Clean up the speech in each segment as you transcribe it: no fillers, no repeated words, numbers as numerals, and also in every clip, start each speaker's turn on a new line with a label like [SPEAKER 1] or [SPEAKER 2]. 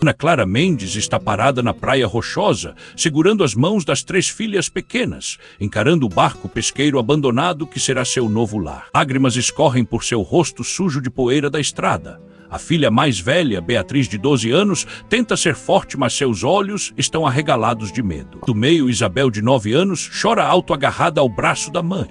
[SPEAKER 1] Ana Clara Mendes está parada na praia rochosa, segurando as mãos das 3 filhas pequenas, encarando o barco pesqueiro abandonado que será seu novo lar. Lágrimas escorrem por seu rosto sujo de poeira da estrada. A filha mais velha, Beatriz, de 12 anos, tenta ser forte, mas seus olhos estão arregalados de medo. Do meio, Isabel, de 9 anos, chora alto agarrada ao braço da mãe.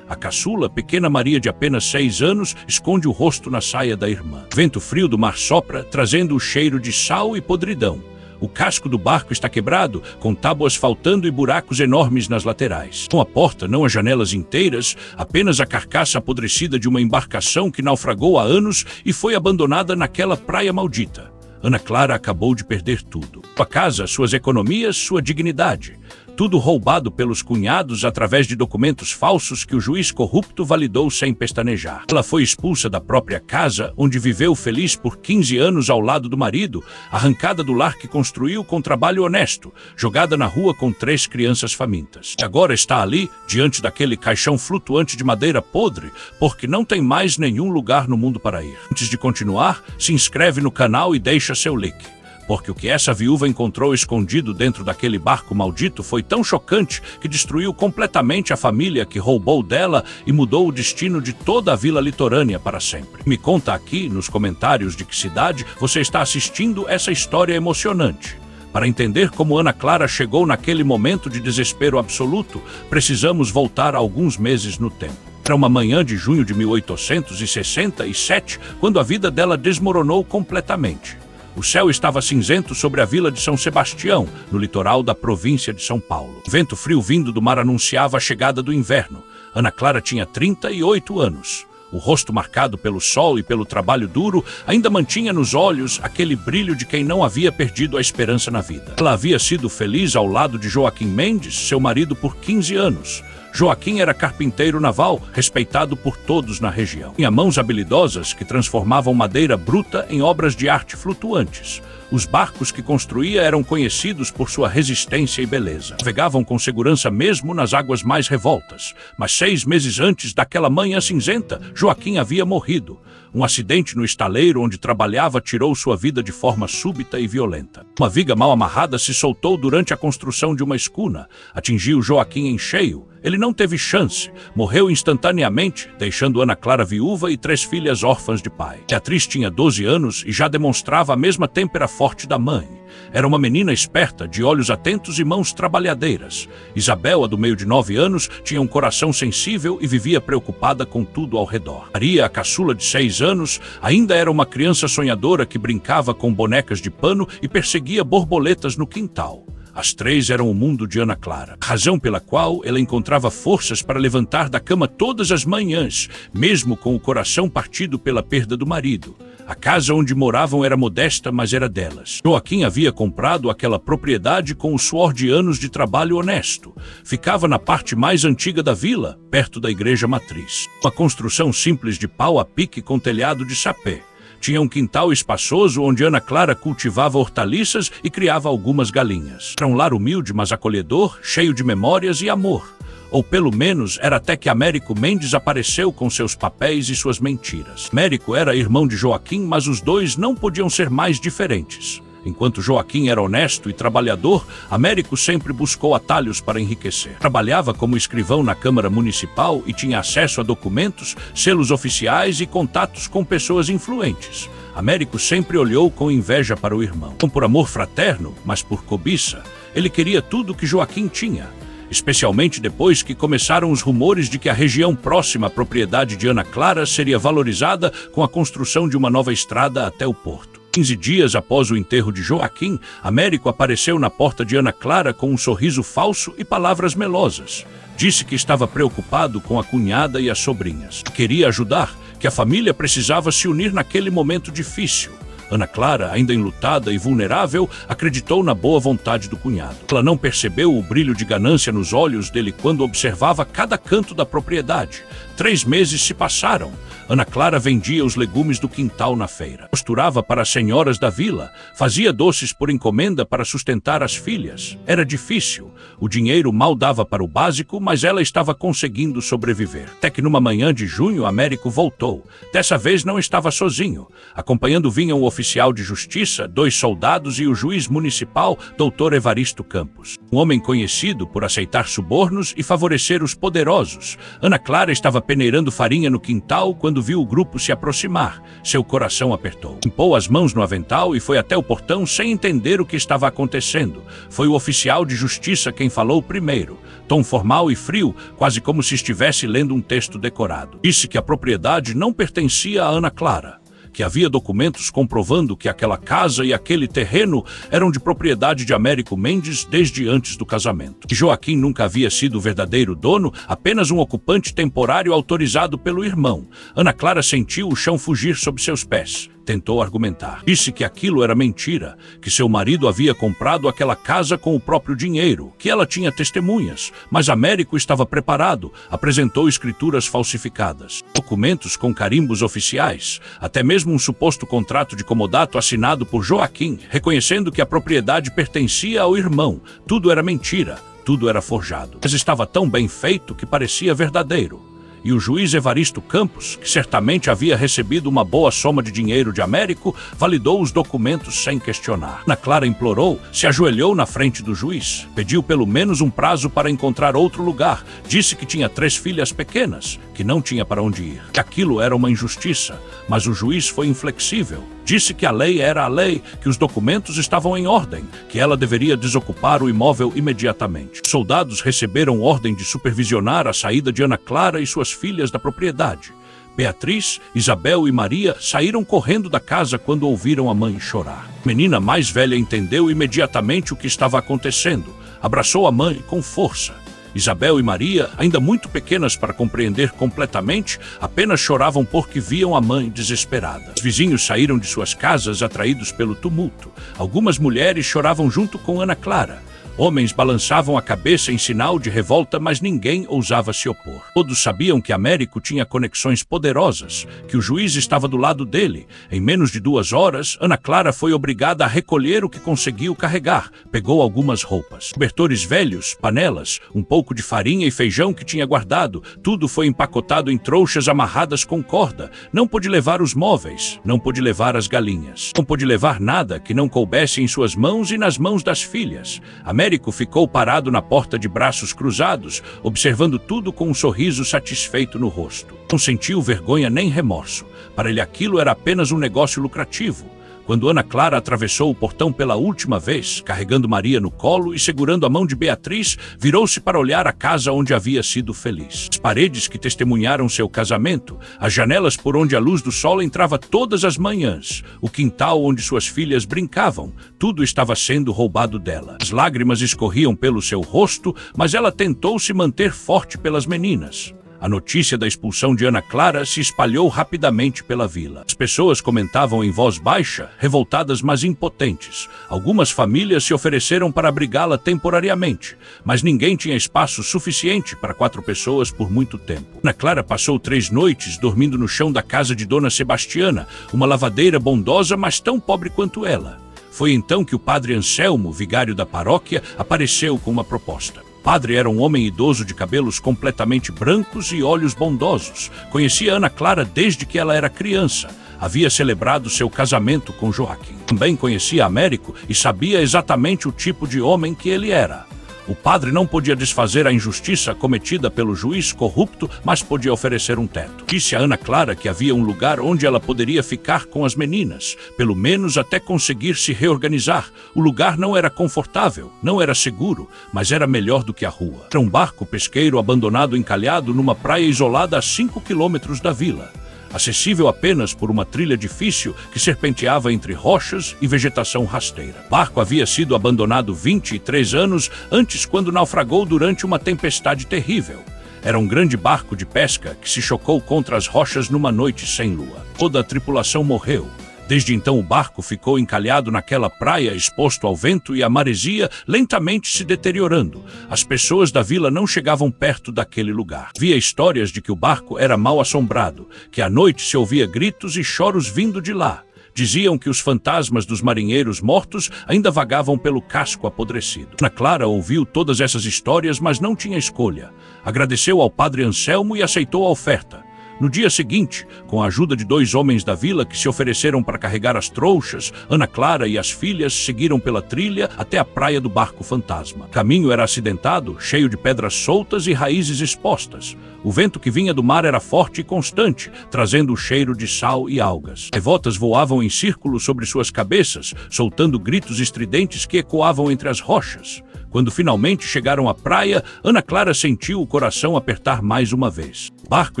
[SPEAKER 1] A caçula, pequena Maria, de apenas 6 anos, esconde o rosto na saia da irmã. Vento frio do mar sopra, trazendo o cheiro de sal e podridão. O casco do barco está quebrado, com tábuas faltando e buracos enormes nas laterais. Com a porta, não as janelas inteiras, apenas a carcaça apodrecida de uma embarcação que naufragou há anos e foi abandonada naquela praia maldita. Ana Clara acabou de perder tudo. Sua casa, suas economias, sua dignidade. Tudo roubado pelos cunhados através de documentos falsos que o juiz corrupto validou sem pestanejar. Ela foi expulsa da própria casa, onde viveu feliz por 15 anos ao lado do marido, arrancada do lar que construiu com trabalho honesto, jogada na rua com 3 crianças famintas. E agora está ali, diante daquele caixão flutuante de madeira podre, porque não tem mais nenhum lugar no mundo para ir. Antes de continuar, se inscreve no canal e deixa seu like. Porque o que essa viúva encontrou escondido dentro daquele barco maldito foi tão chocante que destruiu completamente a família que roubou dela e mudou o destino de toda a vila litorânea para sempre. Me conta aqui nos comentários de que cidade você está assistindo essa história emocionante. Para entender como Ana Clara chegou naquele momento de desespero absoluto, precisamos voltar alguns meses no tempo. Era uma manhã de junho de 1867, quando a vida dela desmoronou completamente. O céu estava cinzento sobre a vila de São Sebastião, no litoral da província de São Paulo. O vento frio vindo do mar anunciava a chegada do inverno. Ana Clara tinha 38 anos. O rosto marcado pelo sol e pelo trabalho duro ainda mantinha nos olhos aquele brilho de quem não havia perdido a esperança na vida. Ela havia sido feliz ao lado de Joaquim Mendes, seu marido, por 15 anos. Joaquim era carpinteiro naval, respeitado por todos na região. Tinha mãos habilidosas que transformavam madeira bruta em obras de arte flutuantes. Os barcos que construía eram conhecidos por sua resistência e beleza. Navegavam com segurança mesmo nas águas mais revoltas. Mas 6 meses antes daquela manhã cinzenta, Joaquim havia morrido. Um acidente no estaleiro onde trabalhava tirou sua vida de forma súbita e violenta. Uma viga mal amarrada se soltou durante a construção de uma escuna. Atingiu Joaquim em cheio. Ele não teve chance. Morreu instantaneamente, deixando Ana Clara viúva e 3 filhas órfãs de pai. Beatriz tinha 12 anos e já demonstrava a mesma têmpera forte da mãe. Era uma menina esperta, de olhos atentos e mãos trabalhadeiras. Isabel, a do meio de 9 anos, tinha um coração sensível e vivia preocupada com tudo ao redor. Maria, a caçula de 6 anos, ainda era uma criança sonhadora que brincava com bonecas de pano e perseguia borboletas no quintal. As 3 eram o mundo de Ana Clara, razão pela qual ela encontrava forças para levantar da cama todas as manhãs, mesmo com o coração partido pela perda do marido. A casa onde moravam era modesta, mas era delas. Joaquim havia comprado aquela propriedade com o suor de anos de trabalho honesto. Ficava na parte mais antiga da vila, perto da igreja matriz. Uma construção simples de pau a pique com telhado de sapé. Tinha um quintal espaçoso onde Ana Clara cultivava hortaliças e criava algumas galinhas. Era um lar humilde, mas acolhedor, cheio de memórias e amor. Ou pelo menos era até que Américo Mendes apareceu com seus papéis e suas mentiras. Américo era irmão de Joaquim, mas os dois não podiam ser mais diferentes. Enquanto Joaquim era honesto e trabalhador, Américo sempre buscou atalhos para enriquecer. Trabalhava como escrivão na Câmara Municipal e tinha acesso a documentos, selos oficiais e contatos com pessoas influentes. Américo sempre olhou com inveja para o irmão. Não por amor fraterno, mas por cobiça. Ele queria tudo que Joaquim tinha. Especialmente depois que começaram os rumores de que a região próxima à propriedade de Ana Clara seria valorizada com a construção de uma nova estrada até o porto. 15 dias após o enterro de Joaquim, Américo apareceu na porta de Ana Clara com um sorriso falso e palavras melosas. Disse que estava preocupado com a cunhada e as sobrinhas. Queria ajudar, que a família precisava se unir naquele momento difícil. Ana Clara, ainda enlutada e vulnerável, acreditou na boa vontade do cunhado. Ela não percebeu o brilho de ganância nos olhos dele quando observava cada canto da propriedade. 3 meses se passaram. Ana Clara vendia os legumes do quintal na feira. Costurava para as senhoras da vila. Fazia doces por encomenda para sustentar as filhas. Era difícil. O dinheiro mal dava para o básico, mas ela estava conseguindo sobreviver. Até que numa manhã de junho, Américo voltou. Dessa vez não estava sozinho. Acompanhando vinham o oficial de justiça, 2 soldados e o juiz municipal, Dr. Evaristo Campos. Um homem conhecido por aceitar subornos e favorecer os poderosos. Ana Clara estava peneirando farinha no quintal quando viu o grupo se aproximar. Seu coração apertou. Limpou as mãos no avental e foi até o portão sem entender o que estava acontecendo. Foi o oficial de justiça quem falou primeiro. Tom formal e frio, quase como se estivesse lendo um texto decorado. Disse que a propriedade não pertencia a Ana Clara, que havia documentos comprovando que aquela casa e aquele terreno eram de propriedade de Américo Mendes desde antes do casamento. Que Joaquim nunca havia sido o verdadeiro dono, apenas um ocupante temporário autorizado pelo irmão. Ana Clara sentiu o chão fugir sob seus pés. Tentou argumentar. Disse que aquilo era mentira, que seu marido havia comprado aquela casa com o próprio dinheiro, que ela tinha testemunhas, mas Américo estava preparado, apresentou escrituras falsificadas, documentos com carimbos oficiais, até mesmo um suposto contrato de comodato assinado por Joaquim, reconhecendo que a propriedade pertencia ao irmão. Tudo era mentira, tudo era forjado, mas estava tão bem feito que parecia verdadeiro. E o juiz Evaristo Campos, que certamente havia recebido uma boa soma de dinheiro de Américo, validou os documentos sem questionar. Ana Clara implorou, se ajoelhou na frente do juiz, pediu pelo menos um prazo para encontrar outro lugar, disse que tinha 3 filhas pequenas, que não tinha para onde ir, que aquilo era uma injustiça, mas o juiz foi inflexível. Disse que a lei era a lei, que os documentos estavam em ordem, que ela deveria desocupar o imóvel imediatamente. Os soldados receberam ordem de supervisionar a saída de Ana Clara e suas filhas da propriedade. Beatriz, Isabel e Maria saíram correndo da casa quando ouviram a mãe chorar. A menina mais velha entendeu imediatamente o que estava acontecendo. Abraçou a mãe com força. Isabel e Maria, ainda muito pequenas para compreender completamente, apenas choravam porque viam a mãe desesperada. Os vizinhos saíram de suas casas atraídos pelo tumulto. Algumas mulheres choravam junto com Ana Clara. Homens balançavam a cabeça em sinal de revolta, mas ninguém ousava se opor. Todos sabiam que Américo tinha conexões poderosas, que o juiz estava do lado dele. Em menos de 2 horas, Ana Clara foi obrigada a recolher o que conseguiu carregar. Pegou algumas roupas, cobertores velhos, panelas, um pouco de farinha e feijão que tinha guardado. Tudo foi empacotado em trouxas amarradas com corda. Não pôde levar os móveis, não pôde levar as galinhas. Não pôde levar nada que não coubesse em suas mãos e nas mãos das filhas. Américo ficou parado na porta de braços cruzados, observando tudo com um sorriso satisfeito no rosto. Não sentiu vergonha nem remorso. Para ele aquilo era apenas um negócio lucrativo. Quando Ana Clara atravessou o portão pela última vez, carregando Maria no colo e segurando a mão de Beatriz, virou-se para olhar a casa onde havia sido feliz. As paredes que testemunharam seu casamento, as janelas por onde a luz do sol entrava todas as manhãs, o quintal onde suas filhas brincavam, tudo estava sendo roubado dela. As lágrimas escorriam pelo seu rosto, mas ela tentou se manter forte pelas meninas. A notícia da expulsão de Ana Clara se espalhou rapidamente pela vila. As pessoas comentavam em voz baixa, revoltadas mas impotentes. Algumas famílias se ofereceram para abrigá-la temporariamente, mas ninguém tinha espaço suficiente para 4 pessoas por muito tempo. Ana Clara passou 3 noites dormindo no chão da casa de Dona Sebastiana, uma lavadeira bondosa, mas tão pobre quanto ela. Foi então que o padre Anselmo, vigário da paróquia, apareceu com uma proposta. O padre era um homem idoso de cabelos completamente brancos e olhos bondosos. Conhecia Ana Clara desde que ela era criança. Havia celebrado seu casamento com Joaquim. Também conhecia Américo e sabia exatamente o tipo de homem que ele era. O padre não podia desfazer a injustiça cometida pelo juiz corrupto, mas podia oferecer um teto. Disse a Ana Clara que havia um lugar onde ela poderia ficar com as meninas, pelo menos até conseguir se reorganizar. O lugar não era confortável, não era seguro, mas era melhor do que a rua. Era um barco pesqueiro abandonado encalhado numa praia isolada a 5 quilômetros da vila, acessível apenas por uma trilha difícil que serpenteava entre rochas e vegetação rasteira. O barco havia sido abandonado 23 anos antes, quando naufragou durante uma tempestade terrível. Era um grande barco de pesca que se chocou contra as rochas numa noite sem lua. Toda a tripulação morreu. Desde então o barco ficou encalhado naquela praia, exposto ao vento e à maresia, lentamente se deteriorando. As pessoas da vila não chegavam perto daquele lugar. Havia histórias de que o barco era mal assombrado, que à noite se ouvia gritos e choros vindo de lá. Diziam que os fantasmas dos marinheiros mortos ainda vagavam pelo casco apodrecido. Ana Clara ouviu todas essas histórias, mas não tinha escolha. Agradeceu ao padre Anselmo e aceitou a oferta. No dia seguinte, com a ajuda de 2 homens da vila que se ofereceram para carregar as trouxas, Ana Clara e as filhas seguiram pela trilha até a praia do barco fantasma. O caminho era acidentado, cheio de pedras soltas e raízes expostas. O vento que vinha do mar era forte e constante, trazendo o cheiro de sal e algas. Gaivotas voavam em círculos sobre suas cabeças, soltando gritos estridentes que ecoavam entre as rochas. Quando finalmente chegaram à praia, Ana Clara sentiu o coração apertar mais uma vez. O barco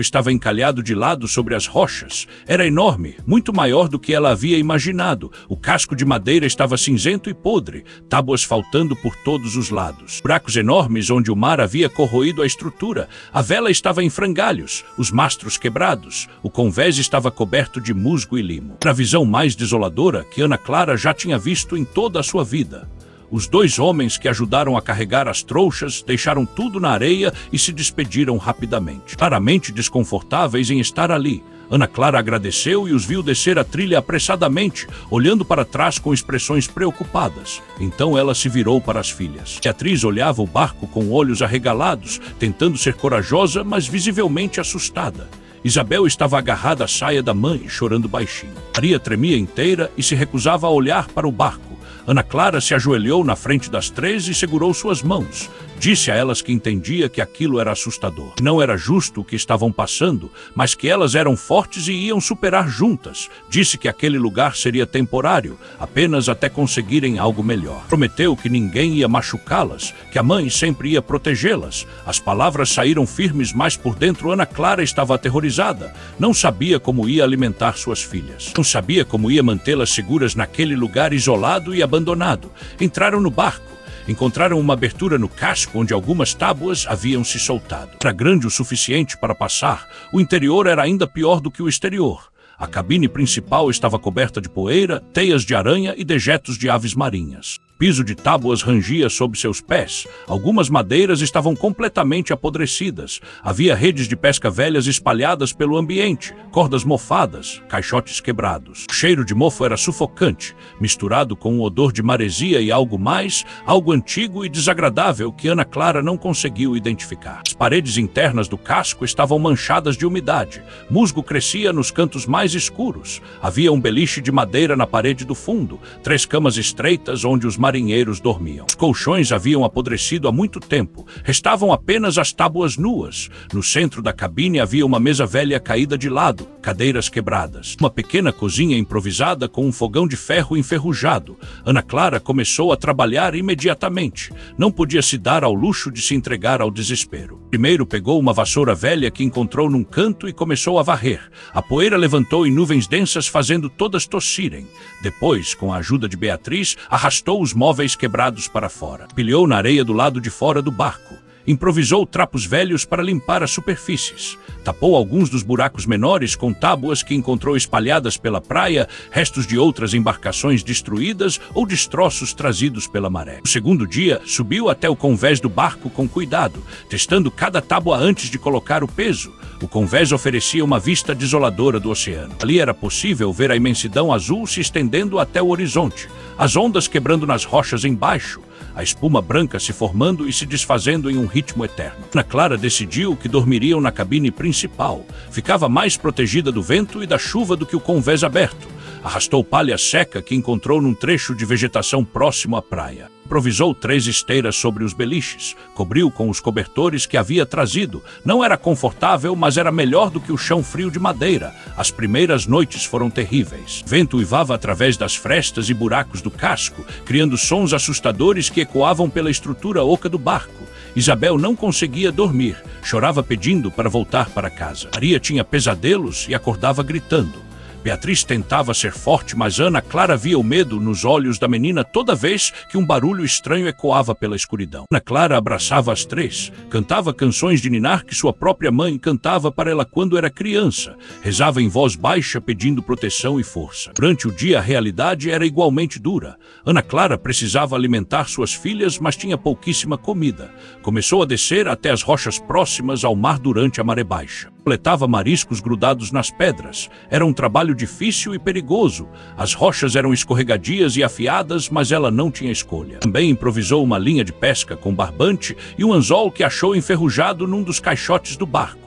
[SPEAKER 1] estava encalhado de lado sobre as rochas. Era enorme, muito maior do que ela havia imaginado. O casco de madeira estava cinzento e podre, tábuas faltando por todos os lados. Buracos enormes onde o mar havia corroído a estrutura. A vela estava em frangalhos, os mastros quebrados. O convés estava coberto de musgo e limo. Era a visão mais desoladora que Ana Clara já tinha visto em toda a sua vida. Os 2 homens que ajudaram a carregar as trouxas deixaram tudo na areia e se despediram rapidamente. Claramente desconfortáveis em estar ali, Ana Clara agradeceu e os viu descer a trilha apressadamente, olhando para trás com expressões preocupadas. Então ela se virou para as filhas. Beatriz olhava o barco com olhos arregalados, tentando ser corajosa, mas visivelmente assustada. Isabel estava agarrada à saia da mãe, chorando baixinho. Maria tremia inteira e se recusava a olhar para o barco. Ana Clara se ajoelhou na frente das 3 e segurou suas mãos. Disse a elas que entendia que aquilo era assustador. Não era justo o que estavam passando, mas que elas eram fortes e iam superar juntas. Disse que aquele lugar seria temporário, apenas até conseguirem algo melhor. Prometeu que ninguém ia machucá-las, que a mãe sempre ia protegê-las. As palavras saíram firmes, mas por dentro Ana Clara estava aterrorizada. Não sabia como ia alimentar suas filhas. Não sabia como ia mantê-las seguras naquele lugar isolado e abandonado. Entraram no barco. Encontraram uma abertura no casco onde algumas tábuas haviam se soltado. Era grande o suficiente para passar. O interior era ainda pior do que o exterior. A cabine principal estava coberta de poeira, teias de aranha e dejetos de aves marinhas. O piso de tábuas rangia sob seus pés. Algumas madeiras estavam completamente apodrecidas. Havia redes de pesca velhas espalhadas pelo ambiente, cordas mofadas, caixotes quebrados. O cheiro de mofo era sufocante, misturado com um odor de maresia e algo mais, algo antigo e desagradável que Ana Clara não conseguiu identificar. As paredes internas do casco estavam manchadas de umidade. Musgo crescia nos cantos mais escuros. Havia um beliche de madeira na parede do fundo, 3 camas estreitas onde os marinheiros dormiam. Os colchões haviam apodrecido há muito tempo. Restavam apenas as tábuas nuas. No centro da cabine havia uma mesa velha caída de lado, cadeiras quebradas. Uma pequena cozinha improvisada com um fogão de ferro enferrujado. Ana Clara começou a trabalhar imediatamente. Não podia se dar ao luxo de se entregar ao desespero. Primeiro pegou uma vassoura velha que encontrou num canto e começou a varrer. A poeira levantou em nuvens densas, fazendo todas tossirem. Depois, com a ajuda de Beatriz, arrastou os móveis quebrados para fora. Pilhou na areia do lado de fora do barco. Improvisou trapos velhos para limpar as superfícies. Tapou alguns dos buracos menores com tábuas que encontrou espalhadas pela praia, restos de outras embarcações destruídas ou destroços trazidos pela maré. No segundo dia, subiu até o convés do barco com cuidado, testando cada tábua antes de colocar o peso. O convés oferecia uma vista desoladora do oceano. Ali era possível ver a imensidão azul se estendendo até o horizonte, as ondas quebrando nas rochas embaixo, a espuma branca se formando e se desfazendo em um ritmo eterno. Ana Clara decidiu que dormiriam na cabine principal. Ficava mais protegida do vento e da chuva do que o convés aberto. Arrastou palha seca que encontrou num trecho de vegetação próximo à praia. Improvisou 3 esteiras sobre os beliches. Cobriu com os cobertores que havia trazido. Não era confortável, mas era melhor do que o chão frio de madeira. As primeiras noites foram terríveis. Vento uivava através das frestas e buracos do casco, criando sons assustadores que ecoavam pela estrutura oca do barco. Isabel não conseguia dormir. Chorava pedindo para voltar para casa. Maria tinha pesadelos e acordava gritando. Beatriz tentava ser forte, mas Ana Clara via o medo nos olhos da menina toda vez que um barulho estranho ecoava pela escuridão. Ana Clara abraçava as três, cantava canções de ninar que sua própria mãe cantava para ela quando era criança, rezava em voz baixa pedindo proteção e força. Durante o dia a realidade era igualmente dura. Ana Clara precisava alimentar suas filhas, mas tinha pouquíssima comida. Começou a descer até as rochas próximas ao mar durante a maré baixa. Coletava mariscos grudados nas pedras. Era um trabalho difícil e perigoso. As rochas eram escorregadias e afiadas, mas ela não tinha escolha. Também improvisou uma linha de pesca com barbante e um anzol que achou enferrujado num dos caixotes do barco.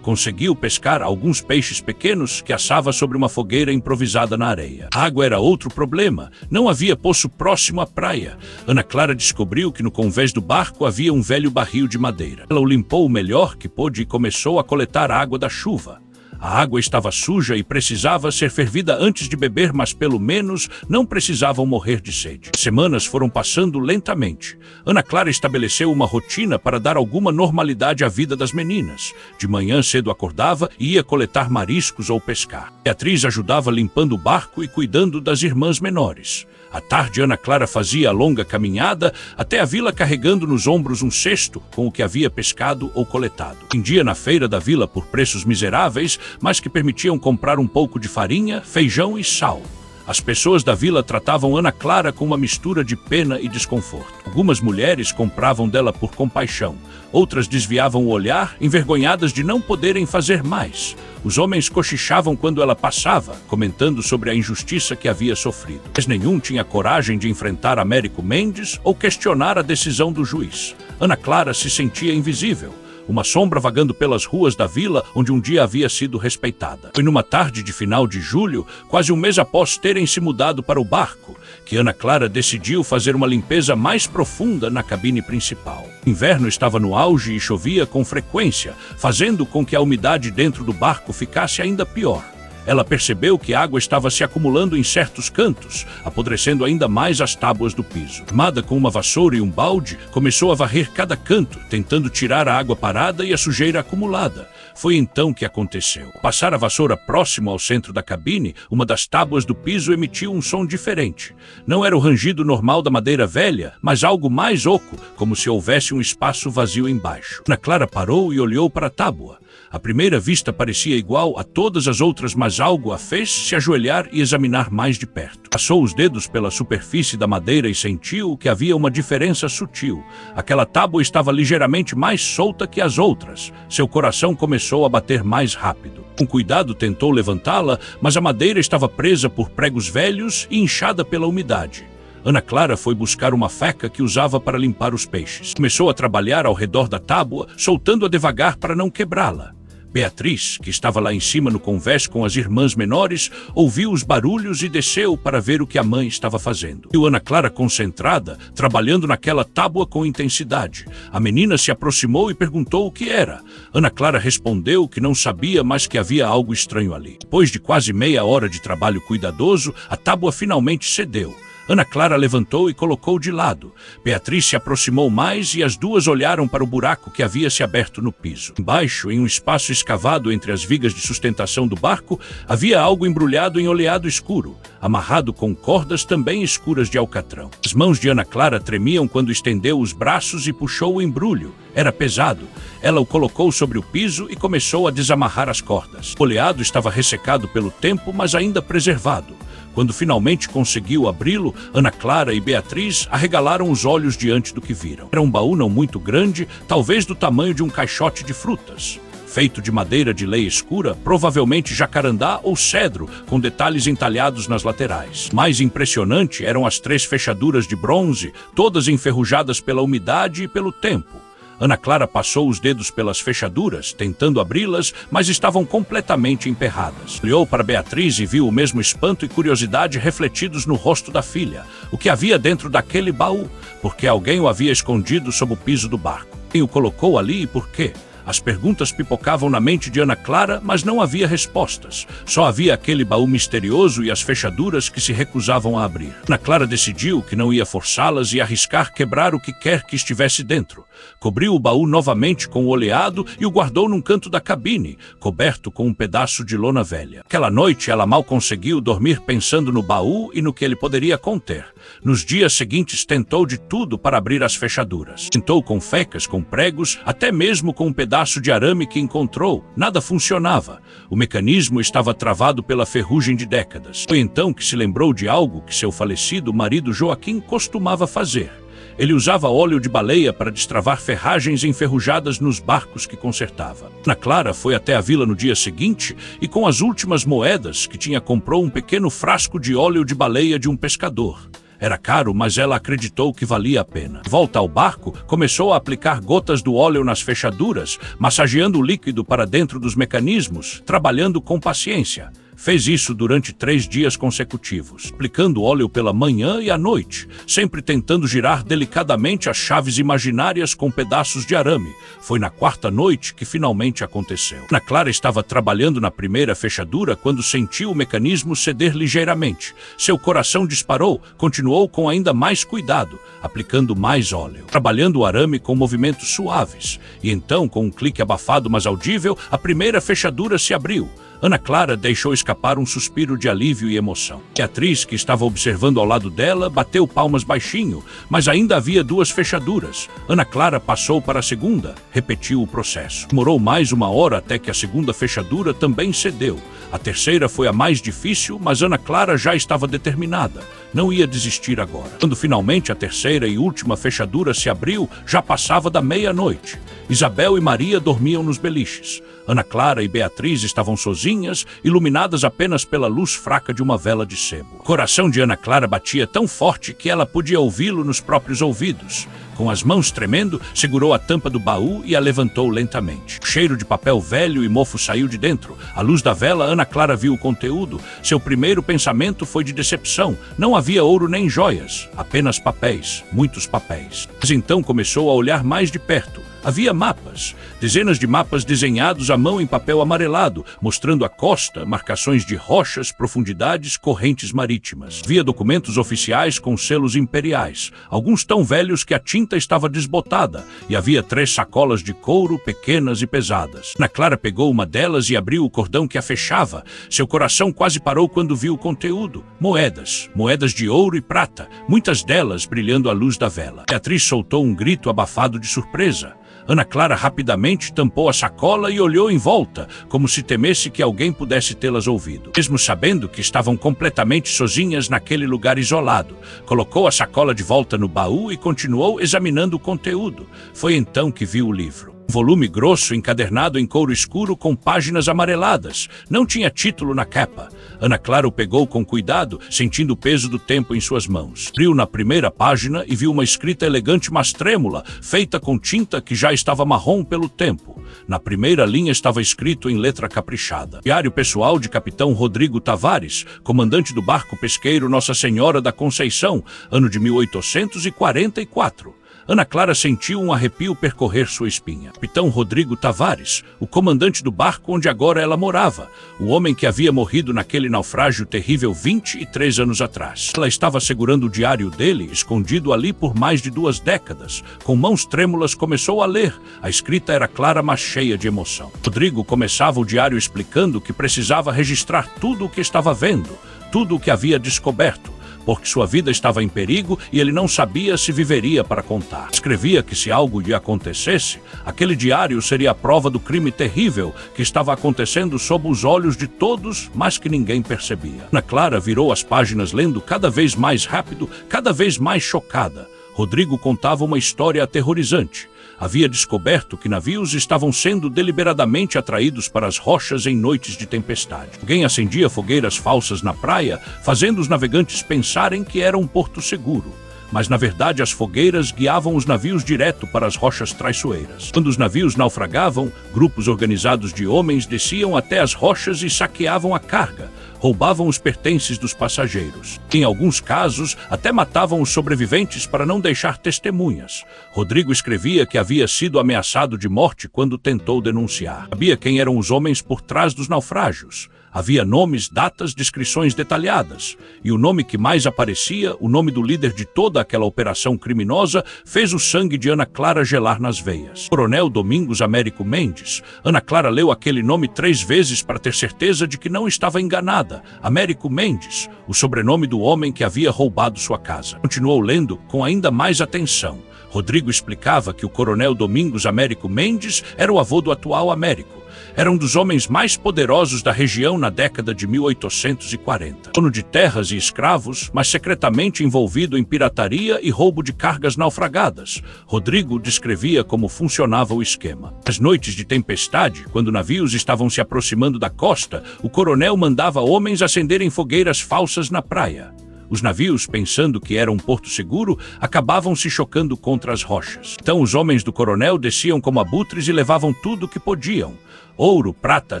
[SPEAKER 1] Conseguiu pescar alguns peixes pequenos que assava sobre uma fogueira improvisada na areia. A água era outro problema. Não havia poço próximo à praia. Ana Clara descobriu que no convés do barco havia um velho barril de madeira. Ela o limpou o melhor que pôde e começou a coletar a água da chuva. A água estava suja e precisava ser fervida antes de beber, mas pelo menos não precisavam morrer de sede. Semanas foram passando lentamente. Ana Clara estabeleceu uma rotina para dar alguma normalidade à vida das meninas. De manhã cedo acordava e ia coletar mariscos ou pescar. Beatriz ajudava limpando o barco e cuidando das irmãs menores. À tarde, Ana Clara fazia a longa caminhada até a vila carregando nos ombros um cesto com o que havia pescado ou coletado. Vendia na feira da vila por preços miseráveis, mas que permitiam comprar um pouco de farinha, feijão e sal. As pessoas da vila tratavam Ana Clara com uma mistura de pena e desconforto. Algumas mulheres compravam dela por compaixão. Outras desviavam o olhar, envergonhadas de não poderem fazer mais. Os homens cochichavam quando ela passava, comentando sobre a injustiça que havia sofrido. Mas nenhum tinha coragem de enfrentar Américo Mendes ou questionar a decisão do juiz. Ana Clara se sentia invisível. Uma sombra vagando pelas ruas da vila onde um dia havia sido respeitada. Foi numa tarde de final de julho, quase um mês após terem se mudado para o barco, que Ana Clara decidiu fazer uma limpeza mais profunda na cabine principal. O inverno estava no auge e chovia com frequência, fazendo com que a umidade dentro do barco ficasse ainda pior. Ela percebeu que a água estava se acumulando em certos cantos, apodrecendo ainda mais as tábuas do piso. Armada com uma vassoura e um balde, começou a varrer cada canto, tentando tirar a água parada e a sujeira acumulada. Foi então que aconteceu. Ao passar a vassoura próximo ao centro da cabine, uma das tábuas do piso emitiu um som diferente. Não era o rangido normal da madeira velha, mas algo mais oco, como se houvesse um espaço vazio embaixo. Ana Clara parou e olhou para a tábua. À primeira vista parecia igual a todas as outras, mas algo a fez se ajoelhar e examinar mais de perto. Passou os dedos pela superfície da madeira e sentiu que havia uma diferença sutil. Aquela tábua estava ligeiramente mais solta que as outras. Seu coração começou a bater mais rápido. Com cuidado tentou levantá-la, mas a madeira estava presa por pregos velhos e inchada pela umidade. Ana Clara foi buscar uma faca que usava para limpar os peixes. Começou a trabalhar ao redor da tábua, soltando-a devagar para não quebrá-la. Beatriz, que estava lá em cima no convés com as irmãs menores, ouviu os barulhos e desceu para ver o que a mãe estava fazendo. Viu Ana Clara concentrada, trabalhando naquela tábua com intensidade. A menina se aproximou e perguntou o que era. Ana Clara respondeu que não sabia, mas que havia algo estranho ali. Depois de quase meia hora de trabalho cuidadoso, a tábua finalmente cedeu. Ana Clara levantou e colocou de lado. Beatriz se aproximou mais e as duas olharam para o buraco que havia se aberto no piso. Embaixo, em um espaço escavado entre as vigas de sustentação do barco, havia algo embrulhado em oleado escuro, amarrado com cordas também escuras de alcatrão. As mãos de Ana Clara tremiam quando estendeu os braços e puxou o embrulho. Era pesado. Ela o colocou sobre o piso e começou a desamarrar as cordas. O oleado estava ressecado pelo tempo, mas ainda preservado. Quando finalmente conseguiu abri-lo, Ana Clara e Beatriz arregalaram os olhos diante do que viram. Era um baú não muito grande, talvez do tamanho de um caixote de frutas. Feito de madeira de lei escura, provavelmente jacarandá ou cedro, com detalhes entalhados nas laterais. Mais impressionante eram as 3 fechaduras de bronze, todas enferrujadas pela umidade e pelo tempo. Ana Clara passou os dedos pelas fechaduras, tentando abri-las, mas estavam completamente emperradas. Olhou para Beatriz e viu o mesmo espanto e curiosidade refletidos no rosto da filha. O que havia dentro daquele baú? Porque alguém o havia escondido sob o piso do barco. Quem o colocou ali e por quê? As perguntas pipocavam na mente de Ana Clara, mas não havia respostas. Só havia aquele baú misterioso e as fechaduras que se recusavam a abrir. Ana Clara decidiu que não ia forçá-las e arriscar quebrar o que quer que estivesse dentro. Cobriu o baú novamente com o oleado e o guardou num canto da cabine, coberto com um pedaço de lona velha. Aquela noite ela mal conseguiu dormir pensando no baú e no que ele poderia conter. Nos dias seguintes tentou de tudo para abrir as fechaduras. Tentou com facas, com pregos, até mesmo com um pedaço de arame que encontrou. Nada funcionava. O mecanismo estava travado pela ferrugem de décadas. Foi então que se lembrou de algo que seu falecido marido Joaquim costumava fazer. Ele usava óleo de baleia para destravar ferragens enferrujadas nos barcos que consertava. Ana Clara foi até a vila no dia seguinte e, com as últimas moedas que tinha, comprou um pequeno frasco de óleo de baleia de um pescador. Era caro, mas ela acreditou que valia a pena. De volta ao barco, começou a aplicar gotas do óleo nas fechaduras, massageando o líquido para dentro dos mecanismos, trabalhando com paciência. Fez isso durante 3 dias consecutivos, aplicando óleo pela manhã e à noite, sempre tentando girar delicadamente as chaves imaginárias com pedaços de arame. Foi na 4ª noite que finalmente aconteceu. Ana Clara estava trabalhando na primeira fechadura quando sentiu o mecanismo ceder ligeiramente. Seu coração disparou, continuou com ainda mais cuidado, aplicando mais óleo, trabalhando o arame com movimentos suaves. E então, com um clique abafado mas audível, a primeira fechadura se abriu. Ana Clara deixou escapar um suspiro de alívio e emoção. Beatriz, que estava observando ao lado dela, bateu palmas baixinho, mas ainda havia 2 fechaduras. Ana Clara passou para a segunda, repetiu o processo. Demorou mais 1 hora até que a segunda fechadura também cedeu. A terceira foi a mais difícil, mas Ana Clara já estava determinada. Não ia desistir agora. Quando finalmente a terceira e última fechadura se abriu, já passava da meia-noite. Isabel e Maria dormiam nos beliches. Ana Clara e Beatriz estavam sozinhas, iluminadas apenas pela luz fraca de uma vela de sebo. O coração de Ana Clara batia tão forte que ela podia ouvi-lo nos próprios ouvidos. Com as mãos tremendo, segurou a tampa do baú e a levantou lentamente. O cheiro de papel velho e mofo saiu de dentro. À luz da vela, Ana Clara viu o conteúdo. Seu primeiro pensamento foi de decepção. Não havia ouro nem joias, apenas papéis, muitos papéis. Mas então começou a olhar mais de perto. Havia mapas, dezenas de mapas desenhados à mão em papel amarelado, mostrando a costa, marcações de rochas, profundidades, correntes marítimas. Havia documentos oficiais com selos imperiais, alguns tão velhos que a tinta estava desbotada, e havia 3 sacolas de couro, pequenas e pesadas. Ana Clara pegou uma delas e abriu o cordão que a fechava. Seu coração quase parou quando viu o conteúdo. Moedas de ouro e prata, muitas delas brilhando à luz da vela. Beatriz soltou um grito abafado de surpresa. Ana Clara rapidamente tampou a sacola e olhou em volta, como se temesse que alguém pudesse tê-las ouvido. Mesmo sabendo que estavam completamente sozinhas naquele lugar isolado, colocou a sacola de volta no baú e continuou examinando o conteúdo. Foi então que viu o livro. Um volume grosso, encadernado em couro escuro com páginas amareladas. Não tinha título na capa. Ana Clara o pegou com cuidado, sentindo o peso do tempo em suas mãos. Abriu na primeira página e viu uma escrita elegante mas trêmula, feita com tinta que já estava marrom pelo tempo. Na primeira linha estava escrito em letra caprichada: Diário pessoal de Capitão Rodrigo Tavares, comandante do barco pesqueiro Nossa Senhora da Conceição, ano de 1844. Ana Clara sentiu um arrepio percorrer sua espinha. Capitão Rodrigo Tavares, o comandante do barco onde agora ela morava, o homem que havia morrido naquele naufrágio terrível 23 anos atrás. Ela estava segurando o diário dele, escondido ali por mais de 2 décadas. Com mãos trêmulas começou a ler. A escrita era clara, mas cheia de emoção. Rodrigo começava o diário explicando que precisava registrar tudo o que estava vendo, tudo o que havia descoberto, porque sua vida estava em perigo e ele não sabia se viveria para contar. Escrevia que se algo lhe acontecesse, aquele diário seria a prova do crime terrível que estava acontecendo sob os olhos de todos, mas que ninguém percebia. Ana Clara virou as páginas lendo cada vez mais rápido, cada vez mais chocada. Rodrigo contava uma história aterrorizante. Havia descoberto que navios estavam sendo deliberadamente atraídos para as rochas em noites de tempestade. Alguém acendia fogueiras falsas na praia, fazendo os navegantes pensarem que era um porto seguro. Mas, na verdade, as fogueiras guiavam os navios direto para as rochas traiçoeiras. Quando os navios naufragavam, grupos organizados de homens desciam até as rochas e saqueavam a carga. roubavam os pertences dos passageiros. Em alguns casos, até matavam os sobreviventes para não deixar testemunhas. Rodrigo escrevia que havia sido ameaçado de morte quando tentou denunciar. Sabia quem eram os homens por trás dos naufrágios. Havia nomes, datas, descrições detalhadas. E o nome que mais aparecia, o nome do líder de toda aquela operação criminosa, fez o sangue de Ana Clara gelar nas veias. Coronel Domingos Américo Mendes. Ana Clara leu aquele nome 3 vezes para ter certeza de que não estava enganada. Américo Mendes, o sobrenome do homem que havia roubado sua casa. Continuou lendo com ainda mais atenção. Rodrigo explicava que o Coronel Domingos Américo Mendes era o avô do atual Américo. Era um dos homens mais poderosos da região na década de 1840. Dono de terras e escravos, mas secretamente envolvido em pirataria e roubo de cargas naufragadas. Rodrigo descrevia como funcionava o esquema. Nas noites de tempestade, quando navios estavam se aproximando da costa, o coronel mandava homens acenderem fogueiras falsas na praia. Os navios, pensando que era um porto seguro, acabavam se chocando contra as rochas. Então os homens do coronel desciam como abutres e levavam tudo o que podiam. Ouro, prata,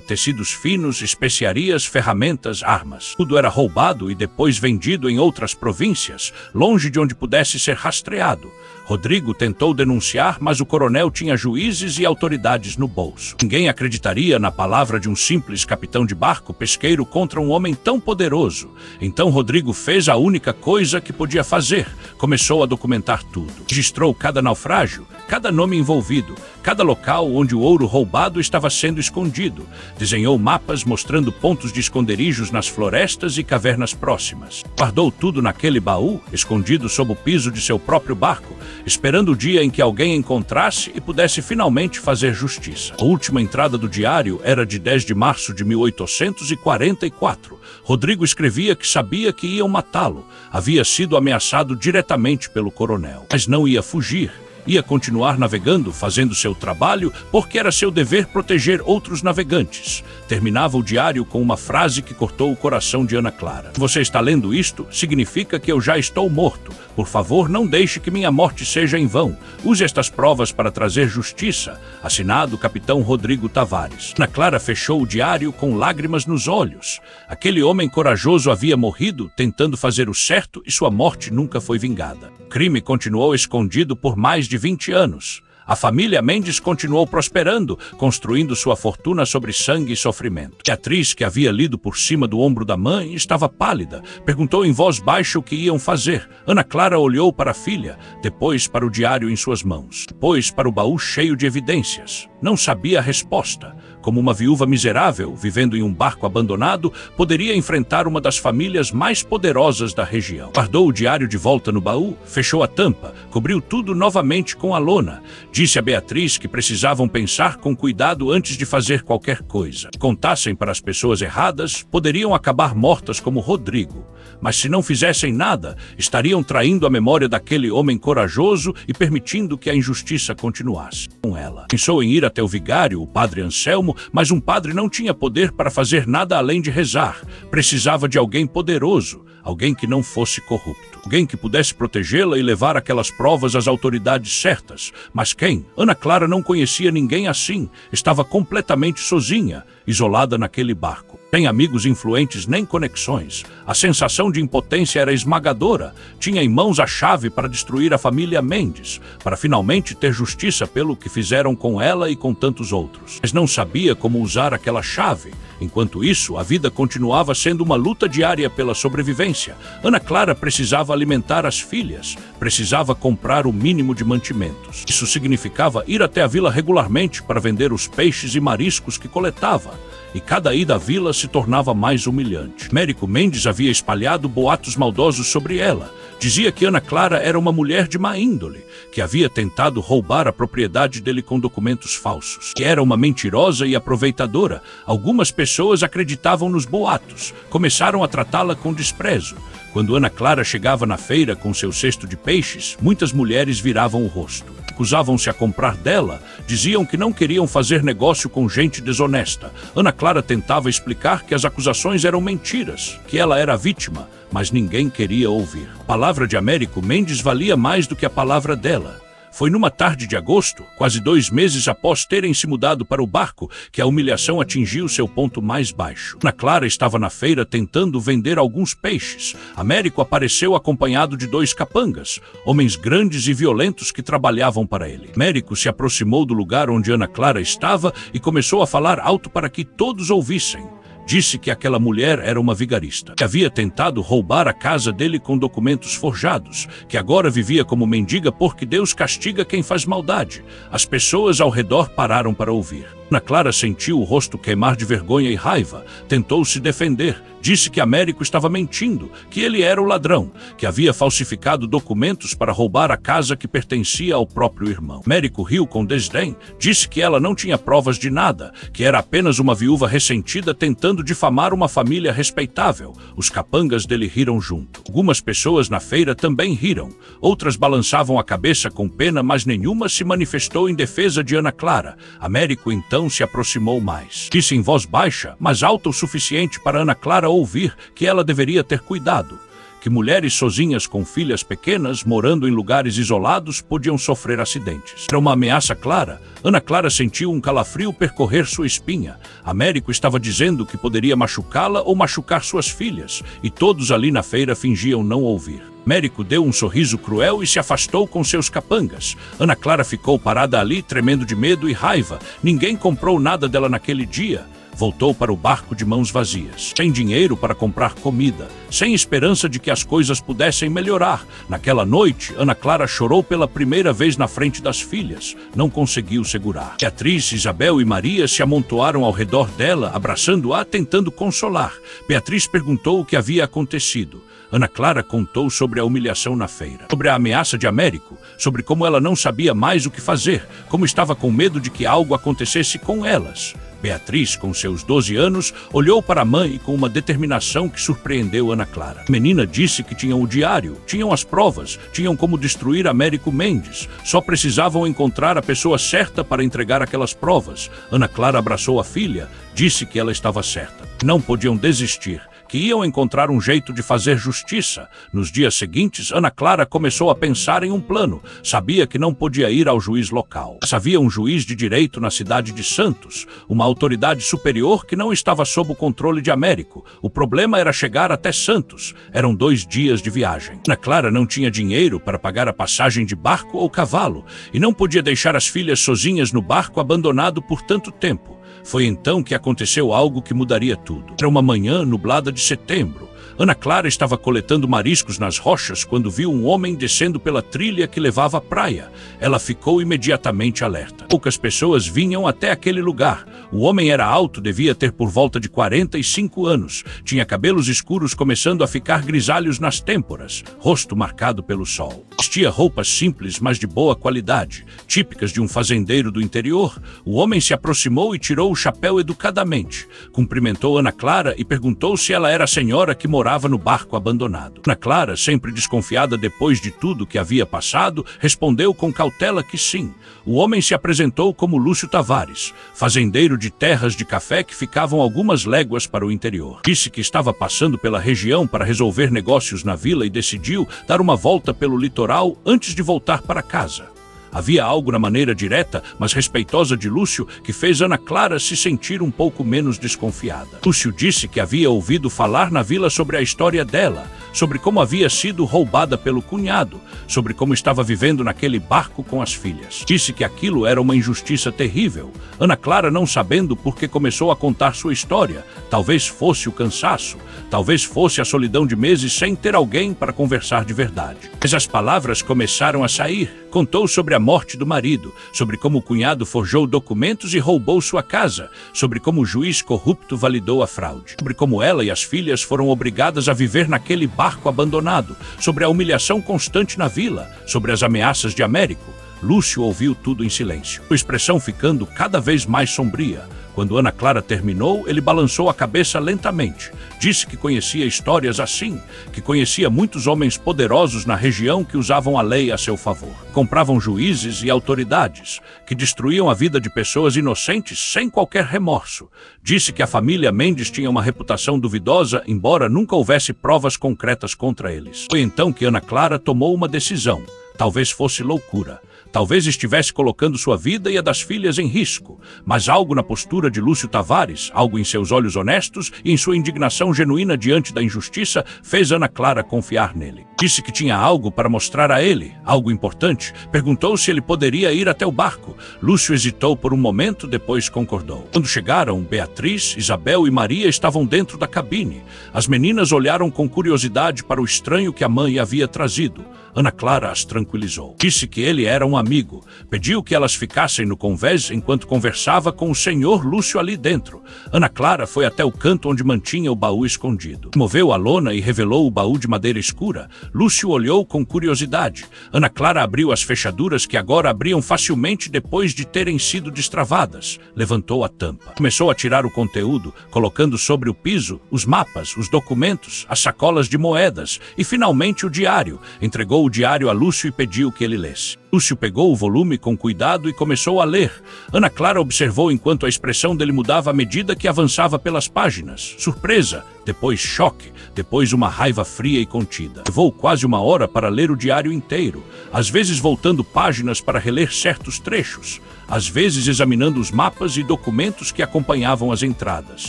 [SPEAKER 1] tecidos finos, especiarias, ferramentas, armas. Tudo era roubado e depois vendido em outras províncias, longe de onde pudesse ser rastreado. Rodrigo tentou denunciar, mas o coronel tinha juízes e autoridades no bolso. Ninguém acreditaria na palavra de um simples capitão de barco pesqueiro contra um homem tão poderoso. Então Rodrigo fez a única coisa que podia fazer. Começou a documentar tudo. Registrou cada naufrágio, cada nome envolvido, cada local onde o ouro roubado estava sendo escondido. Desenhou mapas mostrando pontos de esconderijos nas florestas e cavernas próximas. Guardou tudo naquele baú, escondido sob o piso de seu próprio barco, esperando o dia em que alguém encontrasse e pudesse finalmente fazer justiça. A última entrada do diário era de 10 de março de 1844. Rodrigo escrevia que sabia que iam matá-lo. Havia sido ameaçado diretamente pelo coronel. Mas não ia fugir. Ia continuar navegando, fazendo seu trabalho, porque era seu dever proteger outros navegantes. Terminava o diário com uma frase que cortou o coração de Ana Clara. Se você está lendo isto, significa que eu já estou morto. Por favor, não deixe que minha morte seja em vão. Use estas provas para trazer justiça. Assinado Capitão Rodrigo Tavares. Ana Clara fechou o diário com lágrimas nos olhos. Aquele homem corajoso havia morrido tentando fazer o certo e sua morte nunca foi vingada. O crime continuou escondido por mais de 20 anos. A família Mendes continuou prosperando, construindo sua fortuna sobre sangue e sofrimento. Beatriz, que havia lido por cima do ombro da mãe, estava pálida. Perguntou em voz baixa o que iam fazer. Ana Clara olhou para a filha, depois para o diário em suas mãos, depois para o baú cheio de evidências. Não sabia a resposta. Como uma viúva miserável, vivendo em um barco abandonado, poderia enfrentar uma das famílias mais poderosas da região. Guardou o diário de volta no baú, fechou a tampa, cobriu tudo novamente com a lona. Disse a Beatriz que precisavam pensar com cuidado antes de fazer qualquer coisa. Se contassem para as pessoas erradas, poderiam acabar mortas como Rodrigo. Mas se não fizessem nada, estariam traindo a memória daquele homem corajoso e permitindo que a injustiça continuasse com ela. Pensou em ir até o vigário, o padre Anselmo, mas um padre não tinha poder para fazer nada além de rezar. Precisava de alguém poderoso, alguém que não fosse corrupto, alguém que pudesse protegê-la e levar aquelas provas às autoridades certas. Mas quem? Ana Clara não conhecia ninguém assim. Estava completamente sozinha, isolada naquele barco. Sem amigos influentes nem conexões. A sensação de impotência era esmagadora. Tinha em mãos a chave para destruir a família Mendes, para finalmente ter justiça pelo que fizeram com ela e com tantos outros. Mas não sabia como usar aquela chave. Enquanto isso, a vida continuava sendo uma luta diária pela sobrevivência. Ana Clara precisava alimentar as filhas, precisava comprar o mínimo de mantimentos. Isso significava ir até a vila regularmente para vender os peixes e mariscos que coletava. E cada ida à vila se tornava mais humilhante. Américo Mendes havia espalhado boatos maldosos sobre ela. Dizia que Ana Clara era uma mulher de má índole, que havia tentado roubar a propriedade dele com documentos falsos, que era uma mentirosa e aproveitadora. Algumas pessoas acreditavam nos boatos, começaram a tratá-la com desprezo. Quando Ana Clara chegava na feira com seu cesto de peixes, muitas mulheres viravam o rosto. Acusavam-se a comprar dela, diziam que não queriam fazer negócio com gente desonesta. Ana Clara tentava explicar que as acusações eram mentiras, que ela era a vítima, mas ninguém queria ouvir. A palavra de Américo Mendes valia mais do que a palavra dela. Foi numa tarde de agosto, quase 2 meses após terem se mudado para o barco, que a humilhação atingiu seu ponto mais baixo. Ana Clara estava na feira tentando vender alguns peixes. Américo apareceu acompanhado de 2 capangas, homens grandes e violentos que trabalhavam para ele. Américo se aproximou do lugar onde Ana Clara estava e começou a falar alto para que todos ouvissem. Disse que aquela mulher era uma vigarista, que havia tentado roubar a casa dele com documentos forjados, que agora vivia como mendiga porque Deus castiga quem faz maldade. As pessoas ao redor pararam para ouvir. Ana Clara sentiu o rosto queimar de vergonha e raiva. Tentou se defender. Disse que Américo estava mentindo, que ele era o ladrão, que havia falsificado documentos para roubar a casa que pertencia ao próprio irmão. Américo riu com desdém. Disse que ela não tinha provas de nada, que era apenas uma viúva ressentida tentando difamar uma família respeitável. Os capangas dele riram junto. Algumas pessoas na feira também riram. Outras balançavam a cabeça com pena, mas nenhuma se manifestou em defesa de Ana Clara. Américo então se aproximou mais. Disse em voz baixa, mas alta o suficiente para Ana Clara ouvir, que ela deveria ter cuidado, que mulheres sozinhas com filhas pequenas, morando em lugares isolados, podiam sofrer acidentes. Era uma ameaça clara. Ana Clara sentiu um calafrio percorrer sua espinha. Américo estava dizendo que poderia machucá-la ou machucar suas filhas, e todos ali na feira fingiam não ouvir. Américo deu um sorriso cruel e se afastou com seus capangas. Ana Clara ficou parada ali, tremendo de medo e raiva. Ninguém comprou nada dela naquele dia. Voltou para o barco de mãos vazias, sem dinheiro para comprar comida, sem esperança de que as coisas pudessem melhorar. Naquela noite, Ana Clara chorou pela primeira vez na frente das filhas. Não conseguiu segurar. Beatriz, Isabel e Maria se amontoaram ao redor dela, abraçando-a, tentando consolar. Beatriz perguntou o que havia acontecido. Ana Clara contou sobre a humilhação na feira, sobre a ameaça de Américo, sobre como ela não sabia mais o que fazer, como estava com medo de que algo acontecesse com elas. Beatriz, com seus 12 anos, olhou para a mãe com uma determinação que surpreendeu Ana Clara. A menina disse que tinham o diário, tinham as provas, tinham como destruir Américo Mendes. Só precisavam encontrar a pessoa certa para entregar aquelas provas. Ana Clara abraçou a filha, disse que ela estava certa. Não podiam desistir, que iam encontrar um jeito de fazer justiça. Nos dias seguintes, Ana Clara começou a pensar em um plano. Sabia que não podia ir ao juiz local. Havia um juiz de direito na cidade de Santos, uma autoridade superior que não estava sob o controle de Américo. O problema era chegar até Santos. Eram 2 dias de viagem. Ana Clara não tinha dinheiro para pagar a passagem de barco ou cavalo, e não podia deixar as filhas sozinhas no barco abandonado por tanto tempo. Foi então que aconteceu algo que mudaria tudo. Era uma manhã nublada de setembro. Ana Clara estava coletando mariscos nas rochas quando viu um homem descendo pela trilha que levava à praia. Ela ficou imediatamente alerta. Poucas pessoas vinham até aquele lugar. O homem era alto, devia ter por volta de 45 anos. Tinha cabelos escuros começando a ficar grisalhos nas têmporas, rosto marcado pelo sol. Vestia roupas simples, mas de boa qualidade, típicas de um fazendeiro do interior. O homem se aproximou e tirou o chapéu educadamente. Cumprimentou Ana Clara e perguntou se ela era a senhora que morava no barco abandonado. Ana Clara, sempre desconfiada depois de tudo que havia passado, respondeu com cautela que sim. O homem se apresentou como Lúcio Tavares, fazendeiro de terras de café que ficavam algumas léguas para o interior. Disse que estava passando pela região para resolver negócios na vila e decidiu dar uma volta pelo litoral antes de voltar para casa. Havia algo na maneira direta, mas respeitosa de Lúcio que fez Ana Clara se sentir um pouco menos desconfiada. Lúcio disse que havia ouvido falar na vila sobre a história dela, sobre como havia sido roubada pelo cunhado, sobre como estava vivendo naquele barco com as filhas. Disse que aquilo era uma injustiça terrível. Ana Clara, não sabendo por que começou a contar sua história. Talvez fosse o cansaço, talvez fosse a solidão de meses sem ter alguém para conversar de verdade. Mas as palavras começaram a sair. Contou sobre a morte do marido, sobre como o cunhado forjou documentos e roubou sua casa, sobre como o juiz corrupto validou a fraude, sobre como ela e as filhas foram obrigadas a viver naquele barco abandonado, sobre a humilhação constante na vila, sobre as ameaças de Américo. Lúcio ouviu tudo em silêncio, sua expressão ficando cada vez mais sombria. Quando Ana Clara terminou, ele balançou a cabeça lentamente. Disse que conhecia histórias assim, que conhecia muitos homens poderosos na região que usavam a lei a seu favor. Compravam juízes e autoridades, que destruíam a vida de pessoas inocentes sem qualquer remorso. Disse que a família Mendes tinha uma reputação duvidosa, embora nunca houvesse provas concretas contra eles. Foi então que Ana Clara tomou uma decisão. Talvez fosse loucura. Talvez estivesse colocando sua vida e a das filhas em risco, mas algo na postura de Lúcio Tavares, algo em seus olhos honestos e em sua indignação genuína diante da injustiça, fez Ana Clara confiar nele. Disse que tinha algo para mostrar a ele, algo importante. Perguntou se ele poderia ir até o barco. Lúcio hesitou por um momento, depois concordou. Quando chegaram, Beatriz, Isabel e Maria estavam dentro da cabine. As meninas olharam com curiosidade para o estranho que a mãe havia trazido. Ana Clara as tranquilizou. Disse que ele era um amigo. Pediu que elas ficassem no convés enquanto conversava com o senhor Lúcio ali dentro. Ana Clara foi até o canto onde mantinha o baú escondido. Moveu a lona e revelou o baú de madeira escura. Lúcio olhou com curiosidade. Ana Clara abriu as fechaduras que agora abriam facilmente depois de terem sido destravadas. Levantou a tampa. Começou a tirar o conteúdo, colocando sobre o piso os mapas, os documentos, as sacolas de moedas e finalmente o diário. Entregou o diário a Lúcio e pediu que ele lesse. Lúcio pegou o volume com cuidado e começou a ler. Ana Clara observou enquanto a expressão dele mudava à medida que avançava pelas páginas. Surpresa, depois choque, depois uma raiva fria e contida. Levou quase uma hora para ler o diário inteiro, às vezes voltando páginas para reler certos trechos, às vezes examinando os mapas e documentos que acompanhavam as entradas.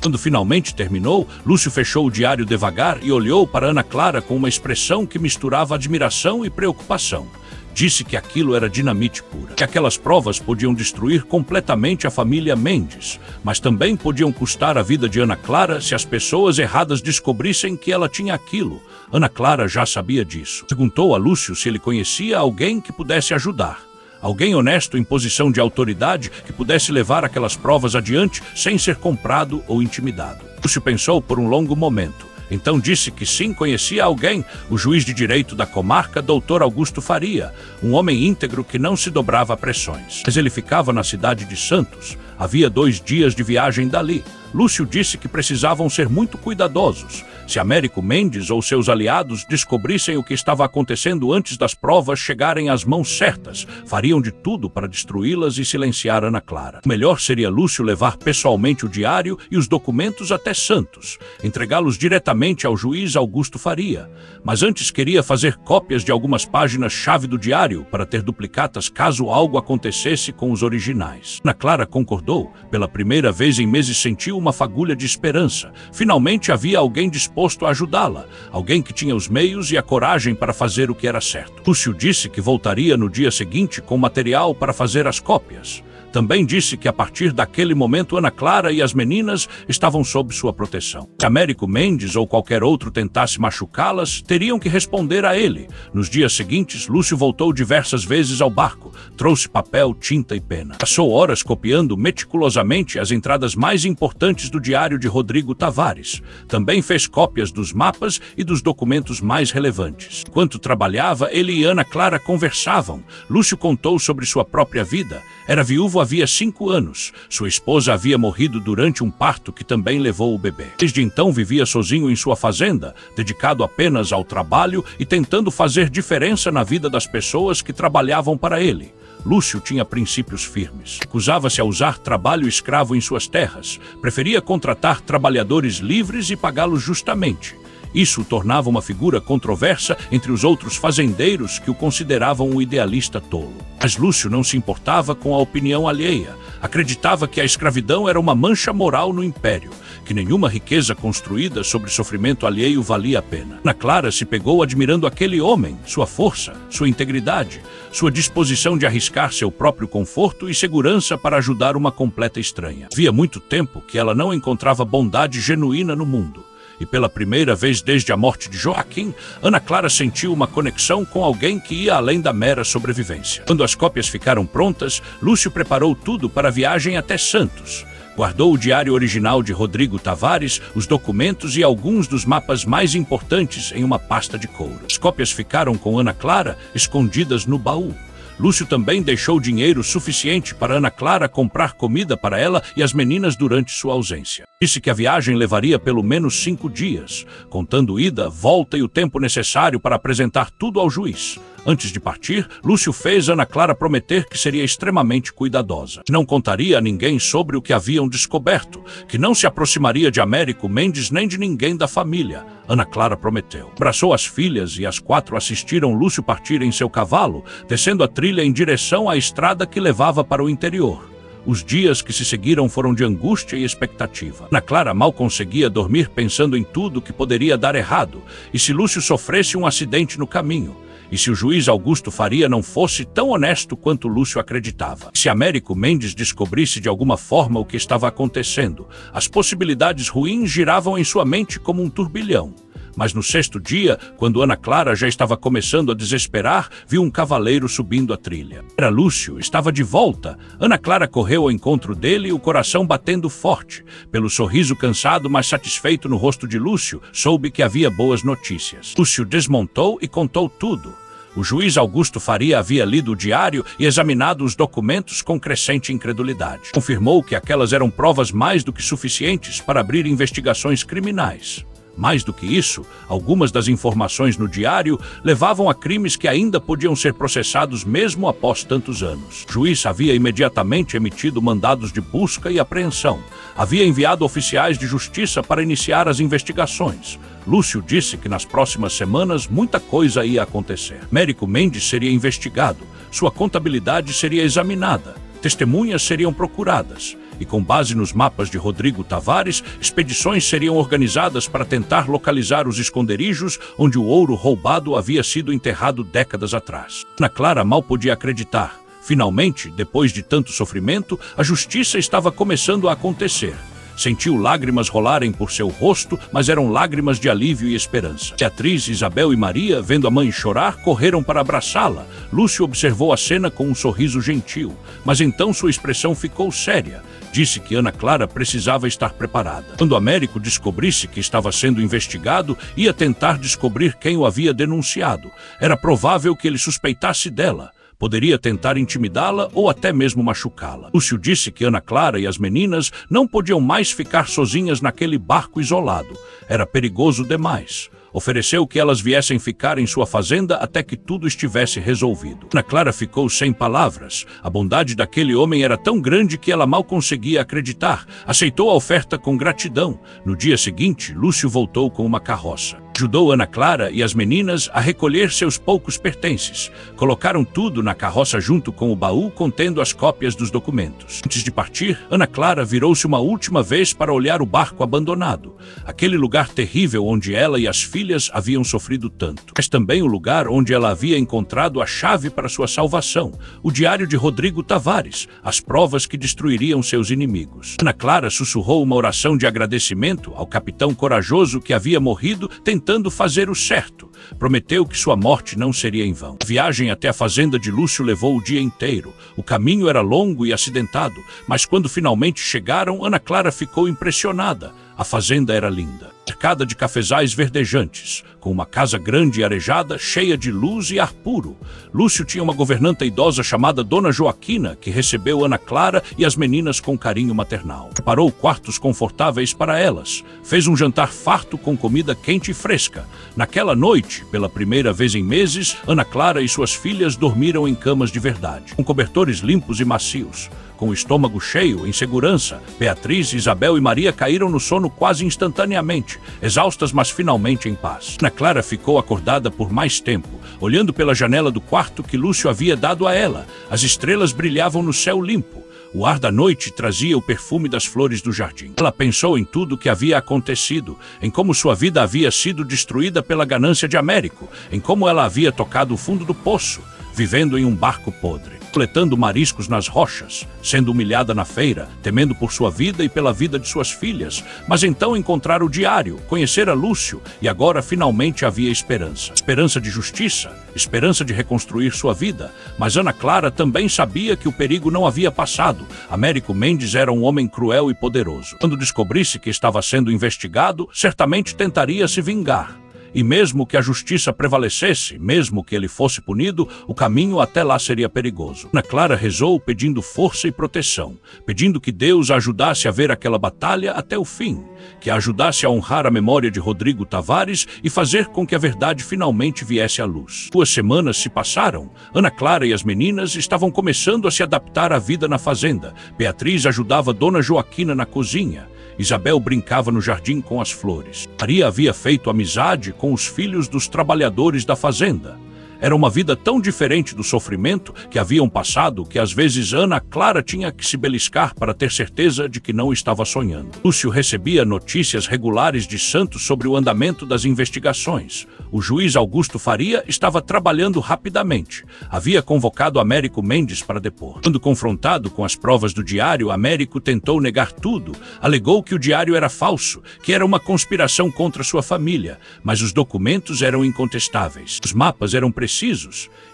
[SPEAKER 1] Quando finalmente terminou, Lúcio fechou o diário devagar e olhou para Ana Clara com uma expressão que misturava admiração e preocupação. Disse que aquilo era dinamite pura, que aquelas provas podiam destruir completamente a família Mendes, mas também podiam custar a vida de Ana Clara se as pessoas erradas descobrissem que ela tinha aquilo. Ana Clara já sabia disso. Perguntou a Lúcio se ele conhecia alguém que pudesse ajudar. Alguém honesto em posição de autoridade que pudesse levar aquelas provas adiante sem ser comprado ou intimidado. Lúcio pensou por um longo momento. Então disse que sim, conhecia alguém, o juiz de direito da comarca, Dr. Augusto Faria, um homem íntegro que não se dobrava a pressões. Mas ele ficava na cidade de Santos. Havia 2 dias de viagem dali. Lúcio disse que precisavam ser muito cuidadosos. Se Américo Mendes ou seus aliados descobrissem o que estava acontecendo antes das provas chegarem às mãos certas, fariam de tudo para destruí-las e silenciar Ana Clara. O melhor seria Lúcio levar pessoalmente o diário e os documentos até Santos, entregá-los diretamente ao juiz Augusto Faria. Mas antes queria fazer cópias de algumas páginas-chave do diário para ter duplicatas caso algo acontecesse com os originais. Ana Clara concordou. Pela primeira vez em meses sentiu uma fagulha de esperança. Finalmente havia alguém disposto a ajudá-la, alguém que tinha os meios e a coragem para fazer o que era certo. Lúcio disse que voltaria no dia seguinte com material para fazer as cópias. Também disse que a partir daquele momento Ana Clara e as meninas estavam sob sua proteção. Se Américo Mendes ou qualquer outro tentasse machucá-las, teriam que responder a ele. Nos dias seguintes, Lúcio voltou diversas vezes ao barco, trouxe papel, tinta e pena. Passou horas copiando meticulosamente as entradas mais importantes do diário de Rodrigo Tavares. Também fez cópias dos mapas e dos documentos mais relevantes. Enquanto trabalhava, ele e Ana Clara conversavam. Lúcio contou sobre sua própria vida. Era viúvo havia 5 anos. Sua esposa havia morrido durante um parto que também levou o bebê. Desde então vivia sozinho em sua fazenda, dedicado apenas ao trabalho e tentando fazer diferença na vida das pessoas que trabalhavam para ele. Lúcio tinha princípios firmes. Recusava-se a usar trabalho escravo em suas terras. Preferia contratar trabalhadores livres e pagá-los justamente. Isso o tornava uma figura controversa entre os outros fazendeiros que o consideravam um idealista tolo. Mas Lúcio não se importava com a opinião alheia. Acreditava que a escravidão era uma mancha moral no império, que nenhuma riqueza construída sobre sofrimento alheio valia a pena. Ana Clara se pegou admirando aquele homem, sua força, sua integridade, sua disposição de arriscar seu próprio conforto e segurança para ajudar uma completa estranha. Havia muito tempo que ela não encontrava bondade genuína no mundo. E pela primeira vez desde a morte de Joaquim, Ana Clara sentiu uma conexão com alguém que ia além da mera sobrevivência. Quando as cópias ficaram prontas, Lúcio preparou tudo para a viagem até Santos. Guardou o diário original de Rodrigo Tavares, os documentos e alguns dos mapas mais importantes em uma pasta de couro. As cópias ficaram com Ana Clara escondidas no baú. Lúcio também deixou dinheiro suficiente para Ana Clara comprar comida para ela e as meninas durante sua ausência. Disse que a viagem levaria pelo menos 5 dias, contando ida, volta e o tempo necessário para apresentar tudo ao juiz. Antes de partir, Lúcio fez Ana Clara prometer que seria extremamente cuidadosa. Que não contaria a ninguém sobre o que haviam descoberto, que não se aproximaria de Américo Mendes nem de ninguém da família. Ana Clara prometeu. Abraçou as filhas e as 4 assistiram Lúcio partir em seu cavalo, descendo a trilha trilha em direção à estrada que levava para o interior. Os dias que se seguiram foram de angústia e expectativa. Ana Clara mal conseguia dormir pensando em tudo que poderia dar errado, e se Lúcio sofresse um acidente no caminho, e se o juiz Augusto Faria não fosse tão honesto quanto Lúcio acreditava. Se Américo Mendes descobrisse de alguma forma o que estava acontecendo, as possibilidades ruins giravam em sua mente como um turbilhão. Mas no sexto dia, quando Ana Clara já estava começando a desesperar, viu um cavaleiro subindo a trilha. Era Lúcio, estava de volta. Ana Clara correu ao encontro dele, o coração batendo forte. Pelo sorriso cansado, mas satisfeito no rosto de Lúcio, soube que havia boas notícias. Lúcio desmontou e contou tudo. O juiz Augusto Faria havia lido o diário e examinado os documentos com crescente incredulidade. Confirmou que aquelas eram provas mais do que suficientes para abrir investigações criminais. Mais do que isso, algumas das informações no diário levavam a crimes que ainda podiam ser processados mesmo após tantos anos. O juiz havia imediatamente emitido mandados de busca e apreensão. Havia enviado oficiais de justiça para iniciar as investigações. Lúcio disse que nas próximas semanas muita coisa ia acontecer. Américo Mendes seria investigado, sua contabilidade seria examinada, testemunhas seriam procuradas. E com base nos mapas de Rodrigo Tavares, expedições seriam organizadas para tentar localizar os esconderijos onde o ouro roubado havia sido enterrado décadas atrás. Ana Clara mal podia acreditar. Finalmente, depois de tanto sofrimento, a justiça estava começando a acontecer. Sentiu lágrimas rolarem por seu rosto, mas eram lágrimas de alívio e esperança. Beatriz, Isabel e Maria, vendo a mãe chorar, correram para abraçá-la. Lúcio observou a cena com um sorriso gentil, mas então sua expressão ficou séria. Disse que Ana Clara precisava estar preparada. Quando Américo descobrisse que estava sendo investigado, ia tentar descobrir quem o havia denunciado. Era provável que ele suspeitasse dela. Poderia tentar intimidá-la ou até mesmo machucá-la. Lúcio disse que Ana Clara e as meninas não podiam mais ficar sozinhas naquele barco isolado. Era perigoso demais. Ofereceu que elas viessem ficar em sua fazenda até que tudo estivesse resolvido. Ana Clara ficou sem palavras. A bondade daquele homem era tão grande que ela mal conseguia acreditar. Aceitou a oferta com gratidão. No dia seguinte, Lúcio voltou com uma carroça. Ajudou Ana Clara e as meninas a recolher seus poucos pertences. Colocaram tudo na carroça junto com o baú contendo as cópias dos documentos. Antes de partir, Ana Clara virou-se uma última vez para olhar o barco abandonado. Aquele lugar terrível onde ela e as filhas haviam sofrido tanto. Mas também o lugar onde ela havia encontrado a chave para sua salvação. O diário de Rodrigo Tavares. As provas que destruiriam seus inimigos. Ana Clara sussurrou uma oração de agradecimento ao capitão corajoso que havia morrido tentando fazer o certo. Prometeu que sua morte não seria em vão. A viagem até a fazenda de Lúcio levou o dia inteiro. O caminho era longo e acidentado, mas quando finalmente chegaram, Ana Clara ficou impressionada. A fazenda era linda, cercada de cafezais verdejantes, com uma casa grande e arejada, cheia de luz e ar puro. Lúcio tinha uma governanta idosa chamada Dona Joaquina, que recebeu Ana Clara e as meninas com carinho maternal. Preparou quartos confortáveis para elas. Fez um jantar farto com comida quente e fresca. Naquela noite, pela primeira vez em meses, Ana Clara e suas filhas dormiram em camas de verdade, com cobertores limpos e macios. Com o estômago cheio, em segurança, Beatriz, Isabel e Maria caíram no sono quase instantaneamente, exaustas mas finalmente em paz. Ana Clara ficou acordada por mais tempo, olhando pela janela do quarto que Lúcio havia dado a ela. As estrelas brilhavam no céu limpo. O ar da noite trazia o perfume das flores do jardim. Ela pensou em tudo o que havia acontecido, em como sua vida havia sido destruída pela ganância de Américo, em como ela havia tocado o fundo do poço, vivendo em um barco podre, coletando mariscos nas rochas, sendo humilhada na feira, temendo por sua vida e pela vida de suas filhas, mas então encontrar o diário, conhecer a Lúcio, e agora finalmente havia esperança. Esperança de justiça, esperança de reconstruir sua vida, mas Ana Clara também sabia que o perigo não havia passado. Américo Mendes era um homem cruel e poderoso. Quando descobrisse que estava sendo investigado, certamente tentaria se vingar. E mesmo que a justiça prevalecesse, mesmo que ele fosse punido, o caminho até lá seria perigoso. Ana Clara rezou pedindo força e proteção, pedindo que Deus a ajudasse a ver aquela batalha até o fim, que a ajudasse a honrar a memória de Rodrigo Tavares e fazer com que a verdade finalmente viesse à luz. 2 semanas se passaram. Ana Clara e as meninas estavam começando a se adaptar à vida na fazenda. Beatriz ajudava Dona Joaquina na cozinha. Isabel brincava no jardim com as flores. Maria havia feito amizade com os filhos dos trabalhadores da fazenda. Era uma vida tão diferente do sofrimento que haviam passado que às vezes Ana Clara tinha que se beliscar para ter certeza de que não estava sonhando. Lúcio recebia notícias regulares de Santos sobre o andamento das investigações. O juiz Augusto Faria estava trabalhando rapidamente. Havia convocado Américo Mendes para depor. Quando confrontado com as provas do diário, Américo tentou negar tudo. Alegou que o diário era falso, que era uma conspiração contra sua família, mas os documentos eram incontestáveis. Os mapas eram precisos,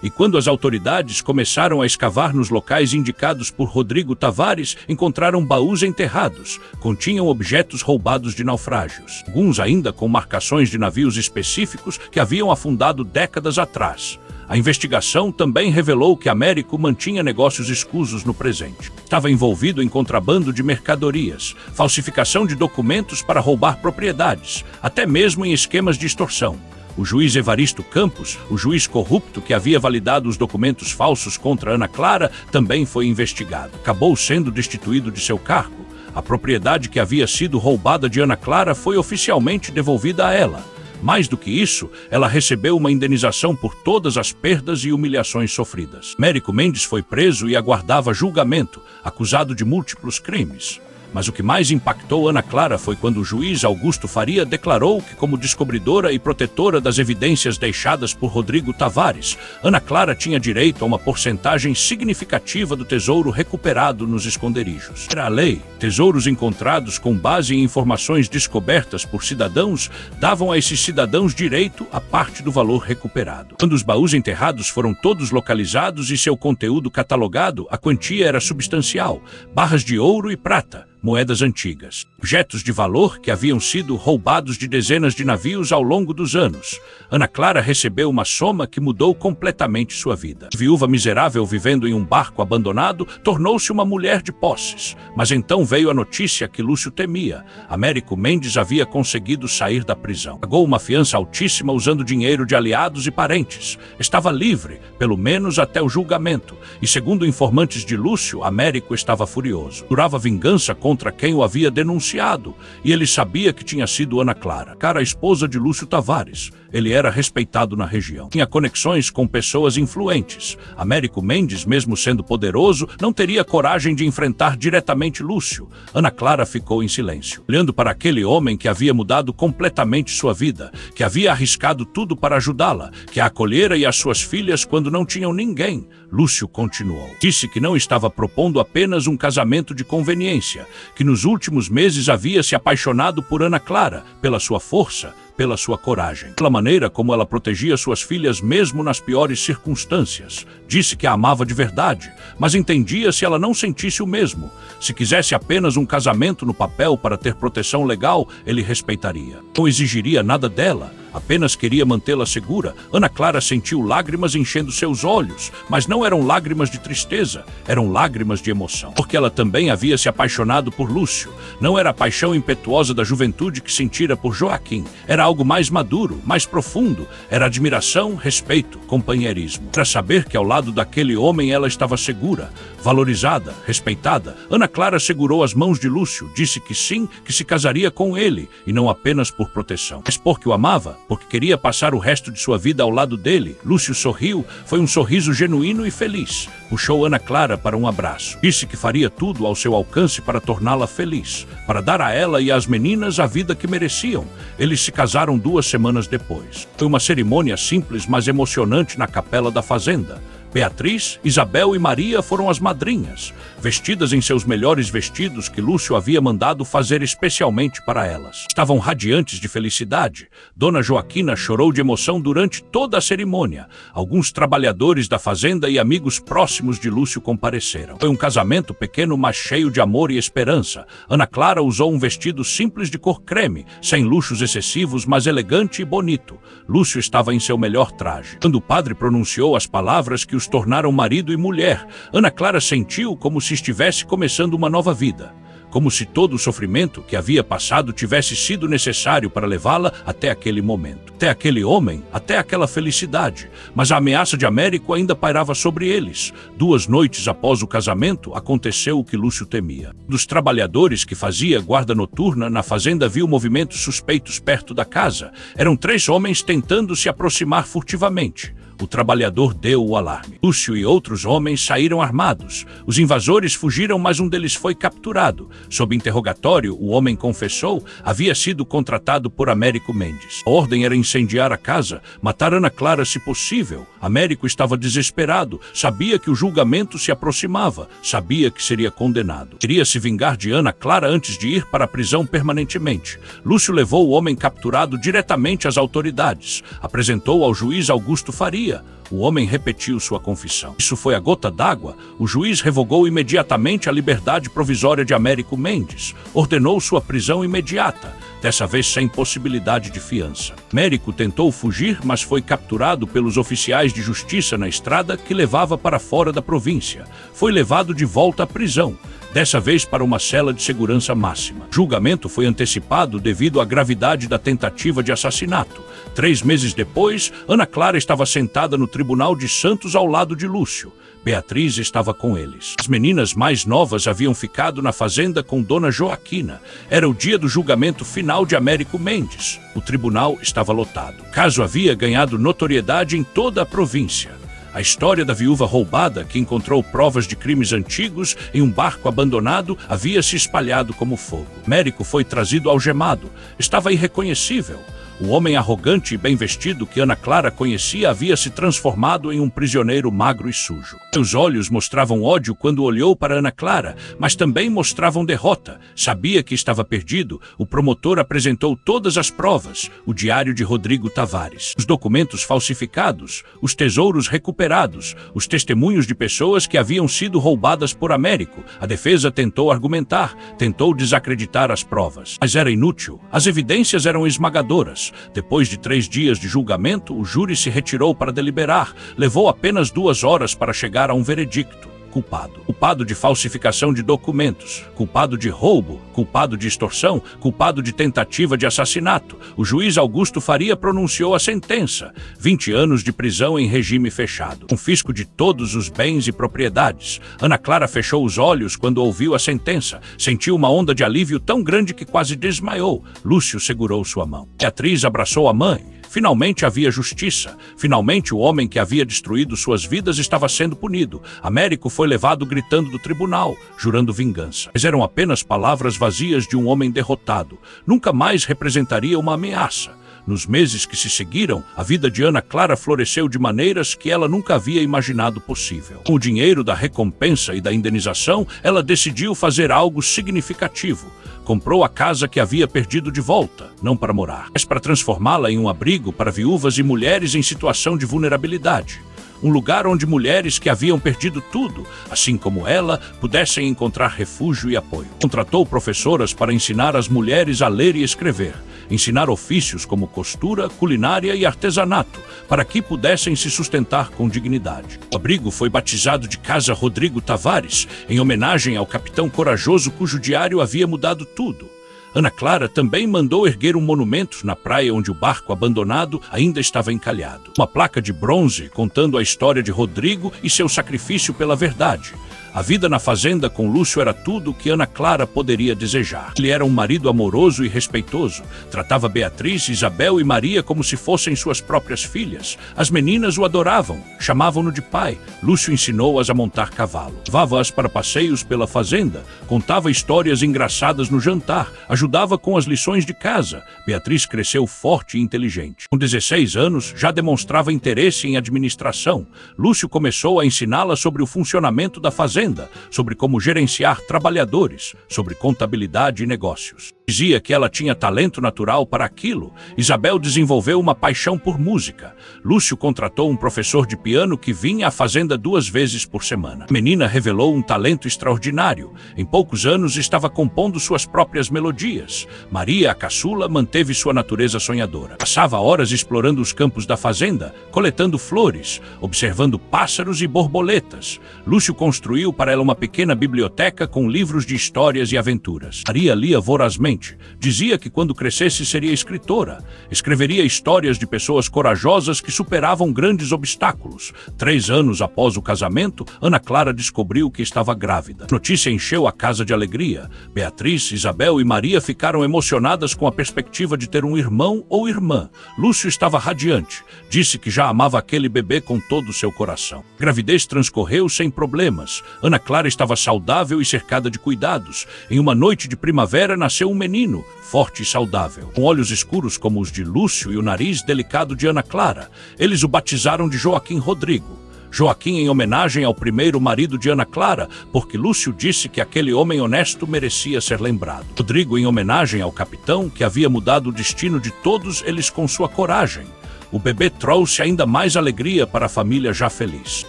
[SPEAKER 1] e quando as autoridades começaram a escavar nos locais indicados por Rodrigo Tavares, encontraram baús enterrados, continham objetos roubados de naufrágios, alguns ainda com marcações de navios específicos que haviam afundado décadas atrás. A investigação também revelou que Américo mantinha negócios escusos no presente. Estava envolvido em contrabando de mercadorias, falsificação de documentos para roubar propriedades, até mesmo em esquemas de extorsão. O juiz Evaristo Campos, o juiz corrupto que havia validado os documentos falsos contra Ana Clara, também foi investigado. Acabou sendo destituído de seu cargo. A propriedade que havia sido roubada de Ana Clara foi oficialmente devolvida a ela. Mais do que isso, ela recebeu uma indenização por todas as perdas e humilhações sofridas. Américo Mendes foi preso e aguardava julgamento, acusado de múltiplos crimes. Mas o que mais impactou Ana Clara foi quando o juiz Augusto Faria declarou que, como descobridora e protetora das evidências deixadas por Rodrigo Tavares, Ana Clara tinha direito a uma porcentagem significativa do tesouro recuperado nos esconderijos. Era a lei. Tesouros encontrados com base em informações descobertas por cidadãos davam a esses cidadãos direito a parte do valor recuperado. Quando os baús enterrados foram todos localizados e seu conteúdo catalogado, a quantia era substancial: barras de ouro e prata, moedas antigas, objetos de valor que haviam sido roubados de dezenas de navios ao longo dos anos. Ana Clara recebeu uma soma que mudou completamente sua vida. Viúva miserável vivendo em um barco abandonado, tornou-se uma mulher de posses. Mas então veio a notícia que Lúcio temia. Américo Mendes havia conseguido sair da prisão. Pagou uma fiança altíssima usando dinheiro de aliados e parentes. Estava livre, pelo menos até o julgamento. E segundo informantes de Lúcio, Américo estava furioso. Jurava vingança contra quem o havia denunciado, e ele sabia que tinha sido Ana Clara, a esposa de Lúcio Tavares. Ele era respeitado na região. Tinha conexões com pessoas influentes. Américo Mendes, mesmo sendo poderoso, não teria coragem de enfrentar diretamente Lúcio. Ana Clara ficou em silêncio, olhando para aquele homem que havia mudado completamente sua vida, que havia arriscado tudo para ajudá-la, que a acolhera e as suas filhas quando não tinham ninguém. Lúcio continuou. Disse que não estava propondo apenas um casamento de conveniência, que nos últimos meses havia se apaixonado por Ana Clara, pela sua força, pela sua coragem, pela maneira como ela protegia suas filhas mesmo nas piores circunstâncias. Disse que a amava de verdade, mas entendia se ela não sentisse o mesmo. Se quisesse apenas um casamento no papel para ter proteção legal, ele respeitaria. Não exigiria nada dela, apenas queria mantê-la segura. Ana Clara sentiu lágrimas enchendo seus olhos, mas não eram lágrimas de tristeza, eram lágrimas de emoção. Porque ela também havia se apaixonado por Lúcio. Não era a paixão impetuosa da juventude que sentira por Joaquim. Era algo mais maduro, mais profundo. Era admiração, respeito, companheirismo. Para saber que ao lado daquele homem ela estava segura, valorizada, respeitada. Ana Clara segurou as mãos de Lúcio, disse que sim, que se casaria com ele, e não apenas por proteção, mas porque o amava, porque queria passar o resto de sua vida ao lado dele. Lúcio sorriu, foi um sorriso genuíno e feliz. Puxou Ana Clara para um abraço. Disse que faria tudo ao seu alcance para torná-la feliz, para dar a ela e às meninas a vida que mereciam. Eles se casaram 2 semanas depois. Foi uma cerimônia simples, mas emocionante na capela da fazenda. Beatriz, Isabel e Maria foram as madrinhas, vestidas em seus melhores vestidos que Lúcio havia mandado fazer especialmente para elas. Estavam radiantes de felicidade. Dona Joaquina chorou de emoção durante toda a cerimônia. Alguns trabalhadores da fazenda e amigos próximos de Lúcio compareceram. Foi um casamento pequeno, mas cheio de amor e esperança. Ana Clara usou um vestido simples de cor creme, sem luxos excessivos, mas elegante e bonito. Lúcio estava em seu melhor traje. Quando o padre pronunciou as palavras que os tornaram marido e mulher, Ana Clara sentiu como se estivesse começando uma nova vida. Como se todo o sofrimento que havia passado tivesse sido necessário para levá-la até aquele momento, até aquele homem, até aquela felicidade. Mas a ameaça de Américo ainda pairava sobre eles. 2 noites após o casamento, aconteceu o que Lúcio temia. Dos trabalhadores que fazia guarda noturna na fazenda viu movimentos suspeitos perto da casa. Eram 3 homens tentando se aproximar furtivamente. O trabalhador deu o alarme. Lúcio e outros homens saíram armados. Os invasores fugiram, mas um deles foi capturado. Sob interrogatório, o homem confessou havia sido contratado por Américo Mendes. A ordem era incendiar a casa, matar Ana Clara se possível. Américo estava desesperado, sabia que o julgamento se aproximava, sabia que seria condenado. Queria se vingar de Ana Clara antes de ir para a prisão permanentemente. Lúcio levou o homem capturado diretamente às autoridades. Apresentou ao juiz Augusto Faria. O homem repetiu sua confissão. Isso foi a gota d'água. O juiz revogou imediatamente a liberdade provisória de Américo Mendes. Ordenou sua prisão imediata, dessa vez sem possibilidade de fiança. Américo tentou fugir, mas foi capturado pelos oficiais de justiça na estrada que levava para fora da província. Foi levado de volta à prisão, dessa vez para uma cela de segurança máxima. O julgamento foi antecipado devido à gravidade da tentativa de assassinato. 3 meses depois, Ana Clara estava sentada no Tribunal de Santos ao lado de Lúcio. Beatriz estava com eles. As meninas mais novas haviam ficado na fazenda com Dona Joaquina. Era o dia do julgamento final de Américo Mendes. O tribunal estava lotado. O caso havia ganhado notoriedade em toda a província. A história da viúva roubada, que encontrou provas de crimes antigos em um barco abandonado, havia se espalhado como fogo. Américo foi trazido algemado. Estava irreconhecível. O homem arrogante e bem vestido que Ana Clara conhecia havia se transformado em um prisioneiro magro e sujo. Seus olhos mostravam ódio quando olhou para Ana Clara, mas também mostravam derrota. Sabia que estava perdido. O promotor apresentou todas as provas, o diário de Rodrigo Tavares, os documentos falsificados, os tesouros recuperados, os testemunhos de pessoas que haviam sido roubadas por Américo. A defesa tentou argumentar, tentou desacreditar as provas, mas era inútil. As evidências eram esmagadoras. Depois de 3 dias de julgamento, o júri se retirou para deliberar. Levou apenas 2 horas para chegar a um veredicto. Culpado. Culpado de falsificação de documentos. Culpado de roubo. Culpado de extorsão. Culpado de tentativa de assassinato. O juiz Augusto Faria pronunciou a sentença. 20 anos de prisão em regime fechado. Confisco de todos os bens e propriedades. Ana Clara fechou os olhos quando ouviu a sentença. Sentiu uma onda de alívio tão grande que quase desmaiou. Lúcio segurou sua mão. Beatriz abraçou a mãe. Finalmente havia justiça. Finalmente o homem que havia destruído suas vidas estava sendo punido. Américo foi levado gritando do tribunal, jurando vingança. Mas eram apenas palavras vazias de um homem derrotado. Nunca mais representaria uma ameaça. Nos meses que se seguiram, a vida de Ana Clara floresceu de maneiras que ela nunca havia imaginado possível. Com o dinheiro da recompensa e da indenização, ela decidiu fazer algo significativo. Comprou a casa que havia perdido de volta, não para morar, mas para transformá-la em um abrigo para viúvas e mulheres em situação de vulnerabilidade. Um lugar onde mulheres que haviam perdido tudo, assim como ela, pudessem encontrar refúgio e apoio. Contratou professoras para ensinar as mulheres a ler e escrever, ensinar ofícios como costura, culinária e artesanato, para que pudessem se sustentar com dignidade. O abrigo foi batizado de Casa Rodrigo Tavares, em homenagem ao capitão corajoso cujo diário havia mudado tudo. Ana Clara também mandou erguer um monumento na praia onde o barco abandonado ainda estava encalhado. Uma placa de bronze contando a história de Rodrigo e seu sacrifício pela verdade. A vida na fazenda com Lúcio era tudo o que Ana Clara poderia desejar. Ele era um marido amoroso e respeitoso. Tratava Beatriz, Isabel e Maria como se fossem suas próprias filhas. As meninas o adoravam, chamavam-no de pai. Lúcio ensinou-as a montar cavalo. Levava-as para passeios pela fazenda. Contava histórias engraçadas no jantar. Ajudava com as lições de casa. Beatriz cresceu forte e inteligente. Com 16 anos, já demonstrava interesse em administração. Lúcio começou a ensiná-la sobre o funcionamento da fazenda, sobre como gerenciar trabalhadores, sobre contabilidade e negócios. Dizia que ela tinha talento natural para aquilo. Isabel desenvolveu uma paixão por música. Lúcio contratou um professor de piano que vinha à fazenda 2 vezes por semana. A menina revelou um talento extraordinário. Em poucos anos estava compondo suas próprias melodias. Maria, a caçula, manteve sua natureza sonhadora. Passava horas explorando os campos da fazenda, coletando flores, observando pássaros e borboletas. Lúcio construiu para ela uma pequena biblioteca com livros de histórias e aventuras. Maria lia vorazmente. adolescente, dizia que quando crescesse seria escritora. Escreveria histórias de pessoas corajosas que superavam grandes obstáculos. 3 anos após o casamento, Ana Clara descobriu que estava grávida. A notícia encheu a casa de alegria. Beatriz, Isabel e Maria ficaram emocionadas com a perspectiva de ter um irmão ou irmã. Lúcio estava radiante. Disse que já amava aquele bebê com todo o seu coração. A gravidez transcorreu sem problemas. Ana Clara estava saudável e cercada de cuidados. Em uma noite de primavera nasceu um menino, forte e saudável, com olhos escuros como os de Lúcio e o nariz delicado de Ana Clara. Eles o batizaram de Joaquim Rodrigo. Joaquim em homenagem ao primeiro marido de Ana Clara, porque Lúcio disse que aquele homem honesto merecia ser lembrado. Rodrigo em homenagem ao capitão que havia mudado o destino de todos eles com sua coragem. O bebê trouxe ainda mais alegria para a família já feliz.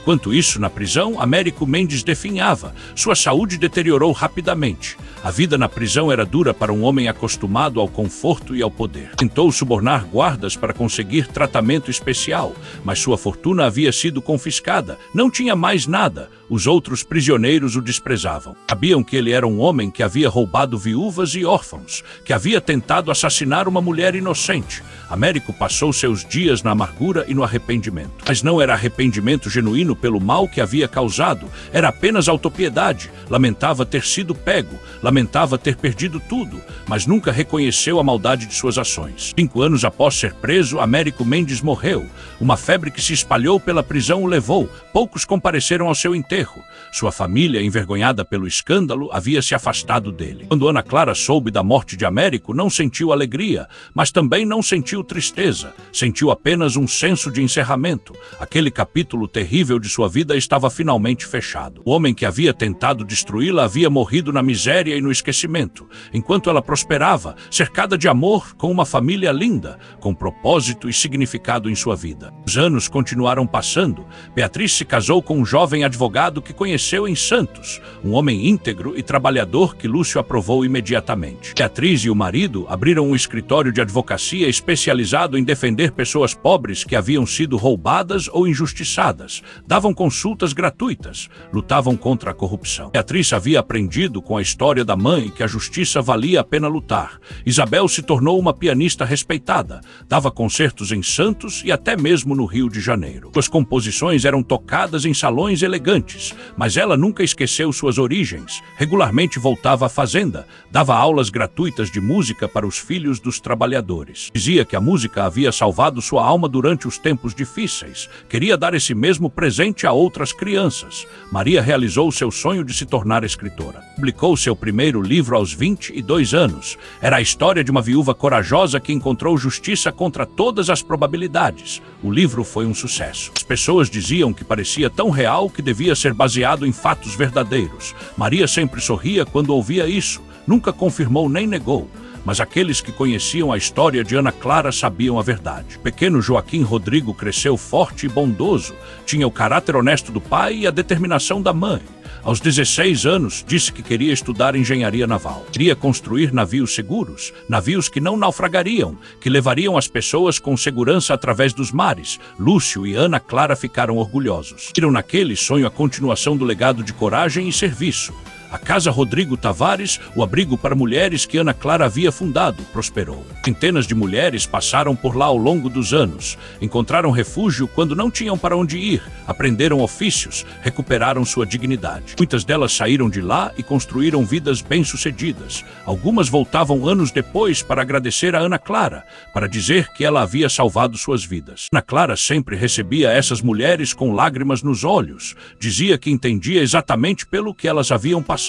[SPEAKER 1] Enquanto isso, na prisão, Américo Mendes definhava. Sua saúde deteriorou rapidamente. A vida na prisão era dura para um homem acostumado ao conforto e ao poder. Tentou subornar guardas para conseguir tratamento especial, mas sua fortuna havia sido confiscada. Não tinha mais nada. Os outros prisioneiros o desprezavam. Sabiam que ele era um homem que havia roubado viúvas e órfãos, que havia tentado assassinar uma mulher inocente. Américo passou seus dias na amargura e no arrependimento. Mas não era arrependimento genuíno pelo mal que havia causado, era apenas autopiedade. Lamentava ter sido pego, lamentava ter perdido tudo, mas nunca reconheceu a maldade de suas ações. 5 anos após ser preso, Américo Mendes morreu. Uma febre que se espalhou pela prisão o levou. Poucos compareceram ao seu enterro. Sua família, envergonhada pelo escândalo, havia se afastado dele. Quando Ana Clara soube da morte de Américo, não sentiu alegria, mas também não sentiu tristeza. Sentiu apenas um senso de encerramento. Aquele capítulo terrível de sua vida estava finalmente fechado. O homem que havia tentado destruí-la havia morrido na miséria e no esquecimento, enquanto ela prosperava, cercada de amor, com uma família linda, com propósito e significado em sua vida. Os anos continuaram passando. Beatriz se casou com um jovem advogado que conheceu em Santos, um homem íntegro e trabalhador que Lúcio aprovou imediatamente. Beatriz e o marido abriram um escritório de advocacia especializado em defender pessoas pobres que haviam sido roubadas ou injustiçadas. Davam consultas gratuitas, lutavam contra a corrupção. Beatriz havia aprendido com a história da mãe que a justiça valia a pena lutar. Isabel se tornou uma pianista respeitada, dava concertos em Santos e até mesmo no Rio de Janeiro. Suas composições eram tocadas em salões elegantes, mas ela nunca esqueceu suas origens. Regularmente voltava à fazenda, dava aulas gratuitas de música para os filhos dos trabalhadores. Dizia que a música havia salvado sua alma durante os tempos difíceis. Queria dar esse mesmo presente a outras crianças. Maria realizou seu sonho de se tornar escritora. Publicou seu primeiro livro aos 22 anos. Era a história de uma viúva corajosa que encontrou justiça contra todas as probabilidades. O livro foi um sucesso. As pessoas diziam que parecia tão real que devia ser baseado em fatos verdadeiros. Maria sempre sorria quando ouvia isso. Nunca confirmou nem negou. Mas aqueles que conheciam a história de Ana Clara sabiam a verdade. O pequeno Joaquim Rodrigo cresceu forte e bondoso. Tinha o caráter honesto do pai e a determinação da mãe. Aos 16 anos, disse que queria estudar engenharia naval. Queria construir navios seguros, navios que não naufragariam, que levariam as pessoas com segurança através dos mares. Lúcio e Ana Clara ficaram orgulhosos. Viram naquele sonho a continuação do legado de coragem e serviço. A Casa Rodrigo Tavares, o abrigo para mulheres que Ana Clara havia fundado, prosperou. Centenas de mulheres passaram por lá ao longo dos anos. Encontraram refúgio quando não tinham para onde ir, aprenderam ofícios, recuperaram sua dignidade. Muitas delas saíram de lá e construíram vidas bem-sucedidas. Algumas voltavam anos depois para agradecer a Ana Clara, para dizer que ela havia salvado suas vidas. Ana Clara sempre recebia essas mulheres com lágrimas nos olhos. Dizia que entendia exatamente pelo que elas haviam passado,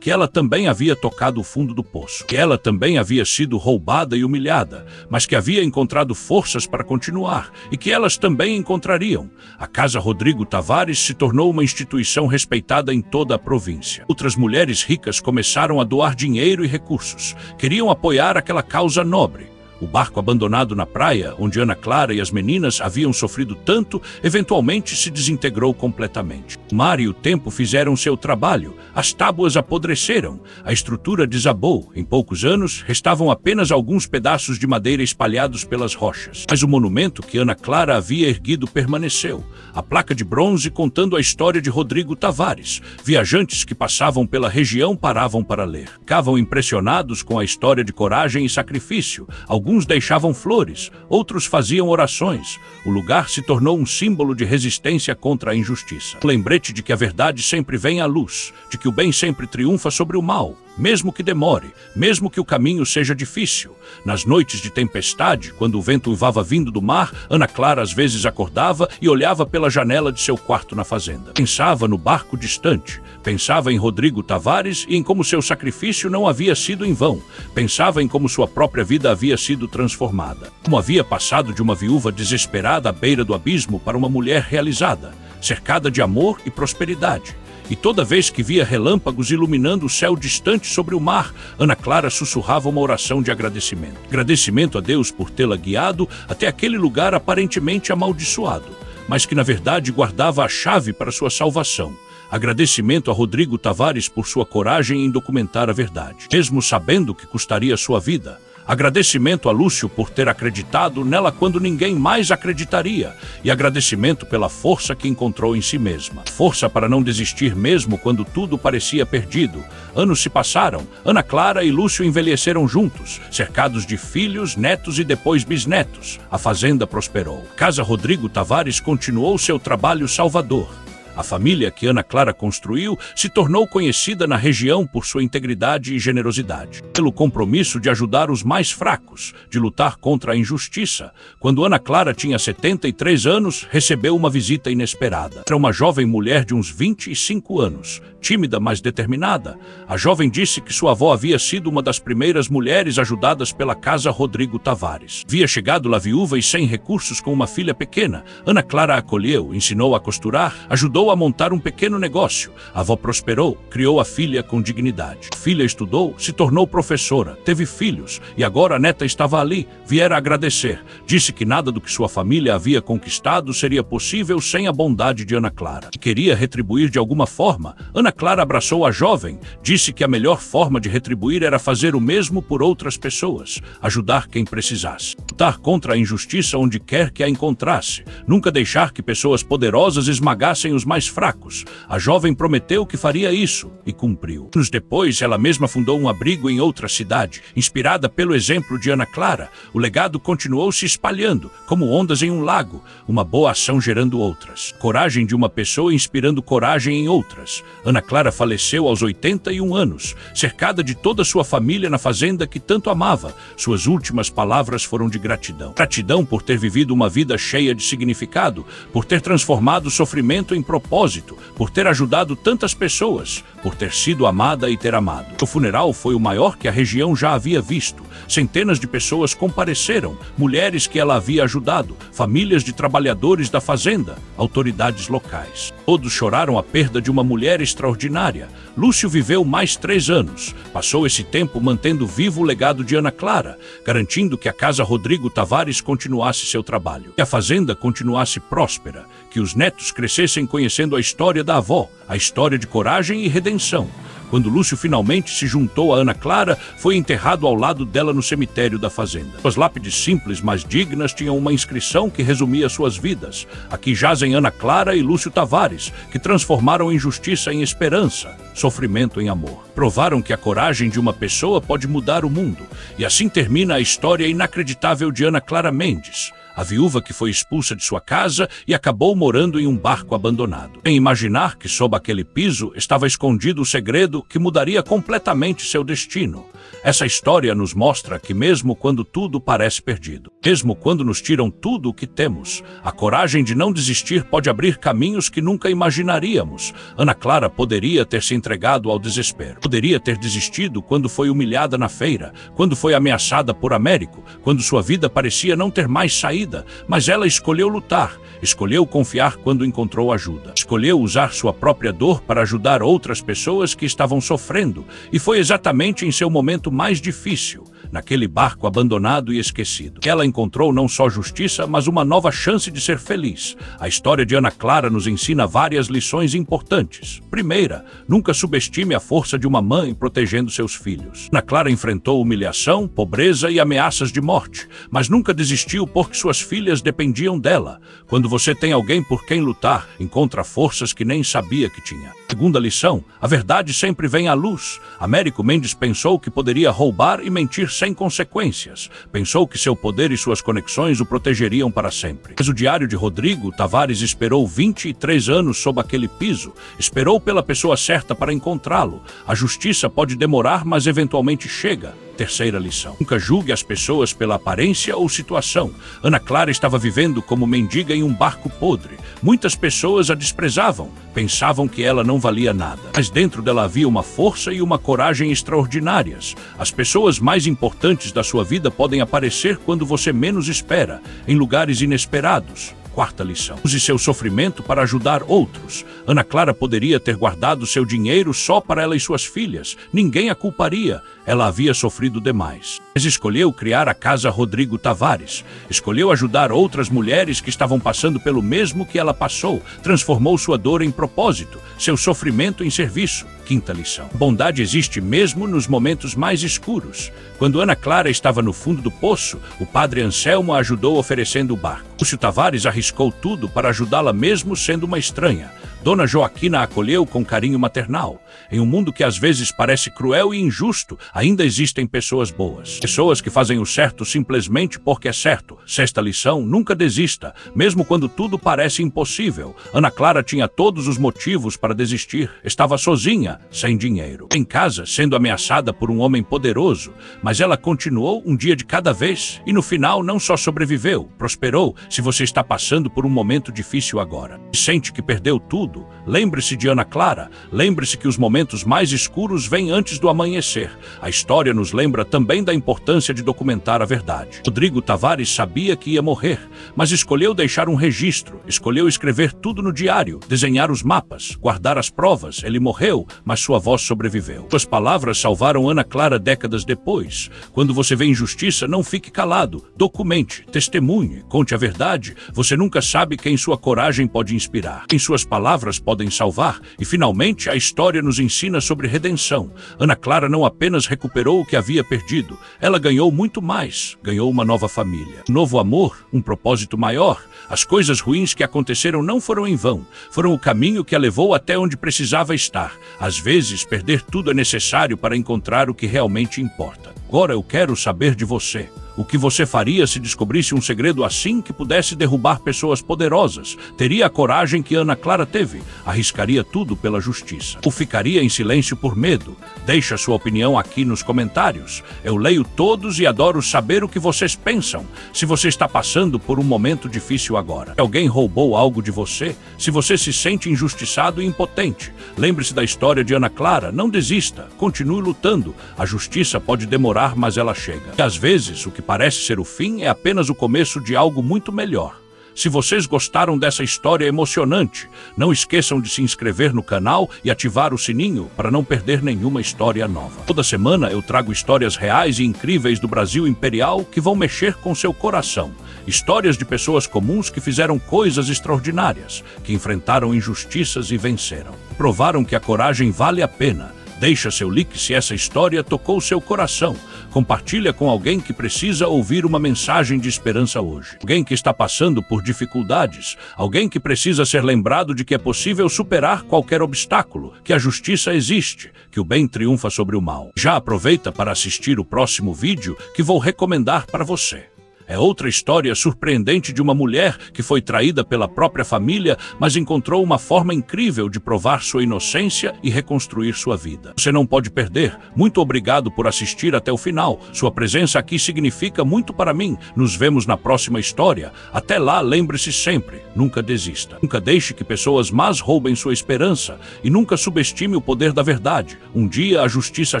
[SPEAKER 1] que ela também havia tocado o fundo do poço, que ela também havia sido roubada e humilhada, mas que havia encontrado forças para continuar e que elas também encontrariam. A Casa Rodrigo Tavares se tornou uma instituição respeitada em toda a província. Outras mulheres ricas começaram a doar dinheiro e recursos. Queriam apoiar aquela causa nobre. O barco abandonado na praia, onde Ana Clara e as meninas haviam sofrido tanto, eventualmente se desintegrou completamente. O mar e o tempo fizeram seu trabalho, as tábuas apodreceram, a estrutura desabou. Em poucos anos, restavam apenas alguns pedaços de madeira espalhados pelas rochas. Mas o monumento que Ana Clara havia erguido permaneceu. A placa de bronze contando a história de Rodrigo Tavares. Viajantes que passavam pela região paravam para ler. Ficavam impressionados com a história de coragem e sacrifício. Alguns deixavam flores, outros faziam orações. O lugar se tornou um símbolo de resistência contra a injustiça. Um lembrete de que a verdade sempre vem à luz, de que o bem sempre triunfa sobre o mal, mesmo que demore, mesmo que o caminho seja difícil. Nas noites de tempestade, quando o vento uivava vindo do mar, Ana Clara às vezes acordava e olhava pela janela de seu quarto na fazenda. Pensava no barco distante, pensava em Rodrigo Tavares e em como seu sacrifício não havia sido em vão. Pensava em como sua própria vida havia sido transformada. Como havia passado de uma viúva desesperada à beira do abismo para uma mulher realizada, cercada de amor e prosperidade. E toda vez que via relâmpagos iluminando o céu distante sobre o mar, Ana Clara sussurrava uma oração de agradecimento. Agradecimento a Deus por tê-la guiado até aquele lugar aparentemente amaldiçoado, mas que na verdade guardava a chave para sua salvação. Agradecimento a Rodrigo Tavares por sua coragem em documentar a verdade, mesmo sabendo que custaria sua vida. Agradecimento a Lúcio por ter acreditado nela quando ninguém mais acreditaria. E agradecimento pela força que encontrou em si mesma. Força para não desistir mesmo quando tudo parecia perdido. Anos se passaram. Ana Clara e Lúcio envelheceram juntos, cercados de filhos, netos e depois bisnetos. A fazenda prosperou. Casa Rodrigo Tavares continuou seu trabalho salvador. A família que Ana Clara construiu se tornou conhecida na região por sua integridade e generosidade, pelo compromisso de ajudar os mais fracos, de lutar contra a injustiça. Quando Ana Clara tinha 73 anos, recebeu uma visita inesperada. Era uma jovem mulher de uns 25 anos, tímida, mas determinada. A jovem disse que sua avó havia sido uma das primeiras mulheres ajudadas pela Casa Rodrigo Tavares. Havia chegado lá viúva e sem recursos com uma filha pequena. Ana Clara a acolheu, ensinou a costurar, ajudou a montar um pequeno negócio. A avó prosperou, criou a filha com dignidade. A filha estudou, se tornou professora, teve filhos e agora a neta estava ali, viera agradecer. Disse que nada do que sua família havia conquistado seria possível sem a bondade de Ana Clara. Queria retribuir de alguma forma. Ana Clara abraçou a jovem, disse que a melhor forma de retribuir era fazer o mesmo por outras pessoas, ajudar quem precisasse, lutar contra a injustiça onde quer que a encontrasse, nunca deixar que pessoas poderosas esmagassem os mais fracos. A jovem prometeu que faria isso e cumpriu. Anos depois, ela mesma fundou um abrigo em outra cidade, inspirada pelo exemplo de Ana Clara. O legado continuou se espalhando, como ondas em um lago, uma boa ação gerando outras. Coragem de uma pessoa inspirando coragem em outras. Ana Clara faleceu aos 81 anos, cercada de toda sua família na fazenda que tanto amava. Suas últimas palavras foram de gratidão. Gratidão por ter vivido uma vida cheia de significado, por ter transformado o sofrimento em propósito, por ter ajudado tantas pessoas, por ter sido amada e ter amado. O funeral foi o maior que a região já havia visto. Centenas de pessoas compareceram, mulheres que ela havia ajudado, famílias de trabalhadores da fazenda, autoridades locais. Todos choraram a perda de uma mulher extraordinária. Lúcio viveu mais 3 anos. Passou esse tempo mantendo vivo o legado de Ana Clara, garantindo que a Casa Rodrigo Tavares continuasse seu trabalho, que a fazenda continuasse próspera, que os netos crescessem conhecendo a história da avó, a história de coragem e redenção. Quando Lúcio finalmente se juntou a Ana Clara, foi enterrado ao lado dela no cemitério da fazenda. Suas lápides simples, mas dignas, tinham uma inscrição que resumia suas vidas. Aqui jazem Ana Clara e Lúcio Tavares, que transformaram injustiça em esperança, sofrimento em amor. Provaram que a coragem de uma pessoa pode mudar o mundo. E assim termina a história inacreditável de Ana Clara Mendes, a viúva que foi expulsa de sua casa e acabou morando em um barco abandonado. Sem imaginar que sob aquele piso estava escondido o segredo que mudaria completamente seu destino. Essa história nos mostra que mesmo quando tudo parece perdido, mesmo quando nos tiram tudo o que temos, a coragem de não desistir pode abrir caminhos que nunca imaginaríamos. Ana Clara poderia ter se entregado ao desespero. Poderia ter desistido quando foi humilhada na feira, quando foi ameaçada por Américo, quando sua vida parecia não ter mais saída, mas ela escolheu lutar, escolheu confiar quando encontrou ajuda, escolheu usar sua própria dor para ajudar outras pessoas que estavam sofrendo, e foi exatamente em seu momento mais difícil, naquele barco abandonado e esquecido. Ela encontrou não só justiça, mas uma nova chance de ser feliz. A história de Ana Clara nos ensina várias lições importantes. Primeira, nunca subestime a força de uma mãe protegendo seus filhos. Ana Clara enfrentou humilhação, pobreza e ameaças de morte, mas nunca desistiu porque suas filhas dependiam dela. Quando você tem alguém por quem lutar, encontra forças que nem sabia que tinha. Segunda lição, a verdade sempre vem à luz. Américo Mendes pensou que poderia roubar e mentir sem consequências. Pensou que seu poder e suas conexões o protegeriam para sempre. Mas o diário de Rodrigo Tavares esperou 23 anos sob aquele piso. Esperou pela pessoa certa para encontrá-lo. A justiça pode demorar, mas eventualmente chega. Terceira lição. Nunca julgue as pessoas pela aparência ou situação. Ana Clara estava vivendo como mendiga em um barco podre. Muitas pessoas a desprezavam, pensavam que ela não valia nada. Mas dentro dela havia uma força e uma coragem extraordinárias. As pessoas mais importantes da sua vida podem aparecer quando você menos espera, em lugares inesperados. Quarta lição. Use seu sofrimento para ajudar outros. Ana Clara poderia ter guardado seu dinheiro só para ela e suas filhas. Ninguém a culparia. Ela havia sofrido demais. Mas escolheu criar a Casa Rodrigo Tavares. Escolheu ajudar outras mulheres que estavam passando pelo mesmo que ela passou. Transformou sua dor em propósito, seu sofrimento em serviço. Quinta lição. Bondade existe mesmo nos momentos mais escuros. Quando Ana Clara estava no fundo do poço, o padre Anselmo a ajudou oferecendo o barco. Lúcio Tavares arriscou tudo para ajudá-la mesmo sendo uma estranha. Dona Joaquina a acolheu com carinho maternal. Em um mundo que às vezes parece cruel e injusto, ainda existem pessoas boas. Pessoas que fazem o certo simplesmente porque é certo. Sexta lição, nunca desista, mesmo quando tudo parece impossível. Ana Clara tinha todos os motivos para desistir. Estava sozinha, sem dinheiro. Em casa, sendo ameaçada por um homem poderoso. Mas ela continuou um dia de cada vez e no final não só sobreviveu, prosperou. Se você está passando por um momento difícil agora e sente que perdeu tudo, lembre-se de Ana Clara, lembre-se que os momentos mais escuros vêm antes do amanhecer. A história nos lembra também da importância de documentar a verdade. Rodrigo Tavares sabia que ia morrer, mas escolheu deixar um registro, escolheu escrever tudo no diário, desenhar os mapas, guardar as provas. Ele morreu, mas sua voz sobreviveu. Suas palavras salvaram Ana Clara décadas depois. Quando você vê injustiça, não fique calado, documente, testemunhe, conte a verdade. Você nunca sabe quem sua coragem pode inspirar, quem suas palavras podem salvar. E finalmente a história nos ensina sobre redenção. Ana Clara não apenas recuperou o que havia perdido, ela ganhou muito mais, ganhou uma nova família, um novo amor, um propósito maior. As coisas ruins que aconteceram não foram em vão, foram o caminho que a levou até onde precisava estar. Às vezes perder tudo é necessário para encontrar o que realmente importa. Agora eu quero saber de você. O que você faria se descobrisse um segredo assim que pudesse derrubar pessoas poderosas? Teria a coragem que Ana Clara teve? Arriscaria tudo pela justiça? Ou ficaria em silêncio por medo? Deixe a sua opinião aqui nos comentários. Eu leio todos e adoro saber o que vocês pensam. Se você está passando por um momento difícil agora, se alguém roubou algo de você, se você se sente injustiçado e impotente, lembre-se da história de Ana Clara. Não desista, continue lutando. A justiça pode demorar, mas ela chega. E às vezes o que parece ser o fim é apenas o começo de algo muito melhor. Se vocês gostaram dessa história emocionante, não esqueçam de se inscrever no canal e ativar o sininho para não perder nenhuma história nova. Toda semana eu trago histórias reais e incríveis do Brasil Imperial que vão mexer com seu coração. Histórias de pessoas comuns que fizeram coisas extraordinárias, que enfrentaram injustiças e venceram. Provaram que a coragem vale a pena. Deixa seu like se essa história tocou seu coração. Compartilha com alguém que precisa ouvir uma mensagem de esperança hoje. Alguém que está passando por dificuldades. Alguém que precisa ser lembrado de que é possível superar qualquer obstáculo, que a justiça existe, que o bem triunfa sobre o mal. Já aproveita para assistir o próximo vídeo que vou recomendar para você. É outra história surpreendente de uma mulher que foi traída pela própria família, mas encontrou uma forma incrível de provar sua inocência e reconstruir sua vida. Você não pode perder. Muito obrigado por assistir até o final. Sua presença aqui significa muito para mim. Nos vemos na próxima história. Até lá, lembre-se sempre, nunca desista. Nunca deixe que pessoas más roubem sua esperança e nunca subestime o poder da verdade. Um dia a justiça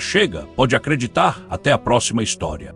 [SPEAKER 1] chega. Pode acreditar. Até a próxima história.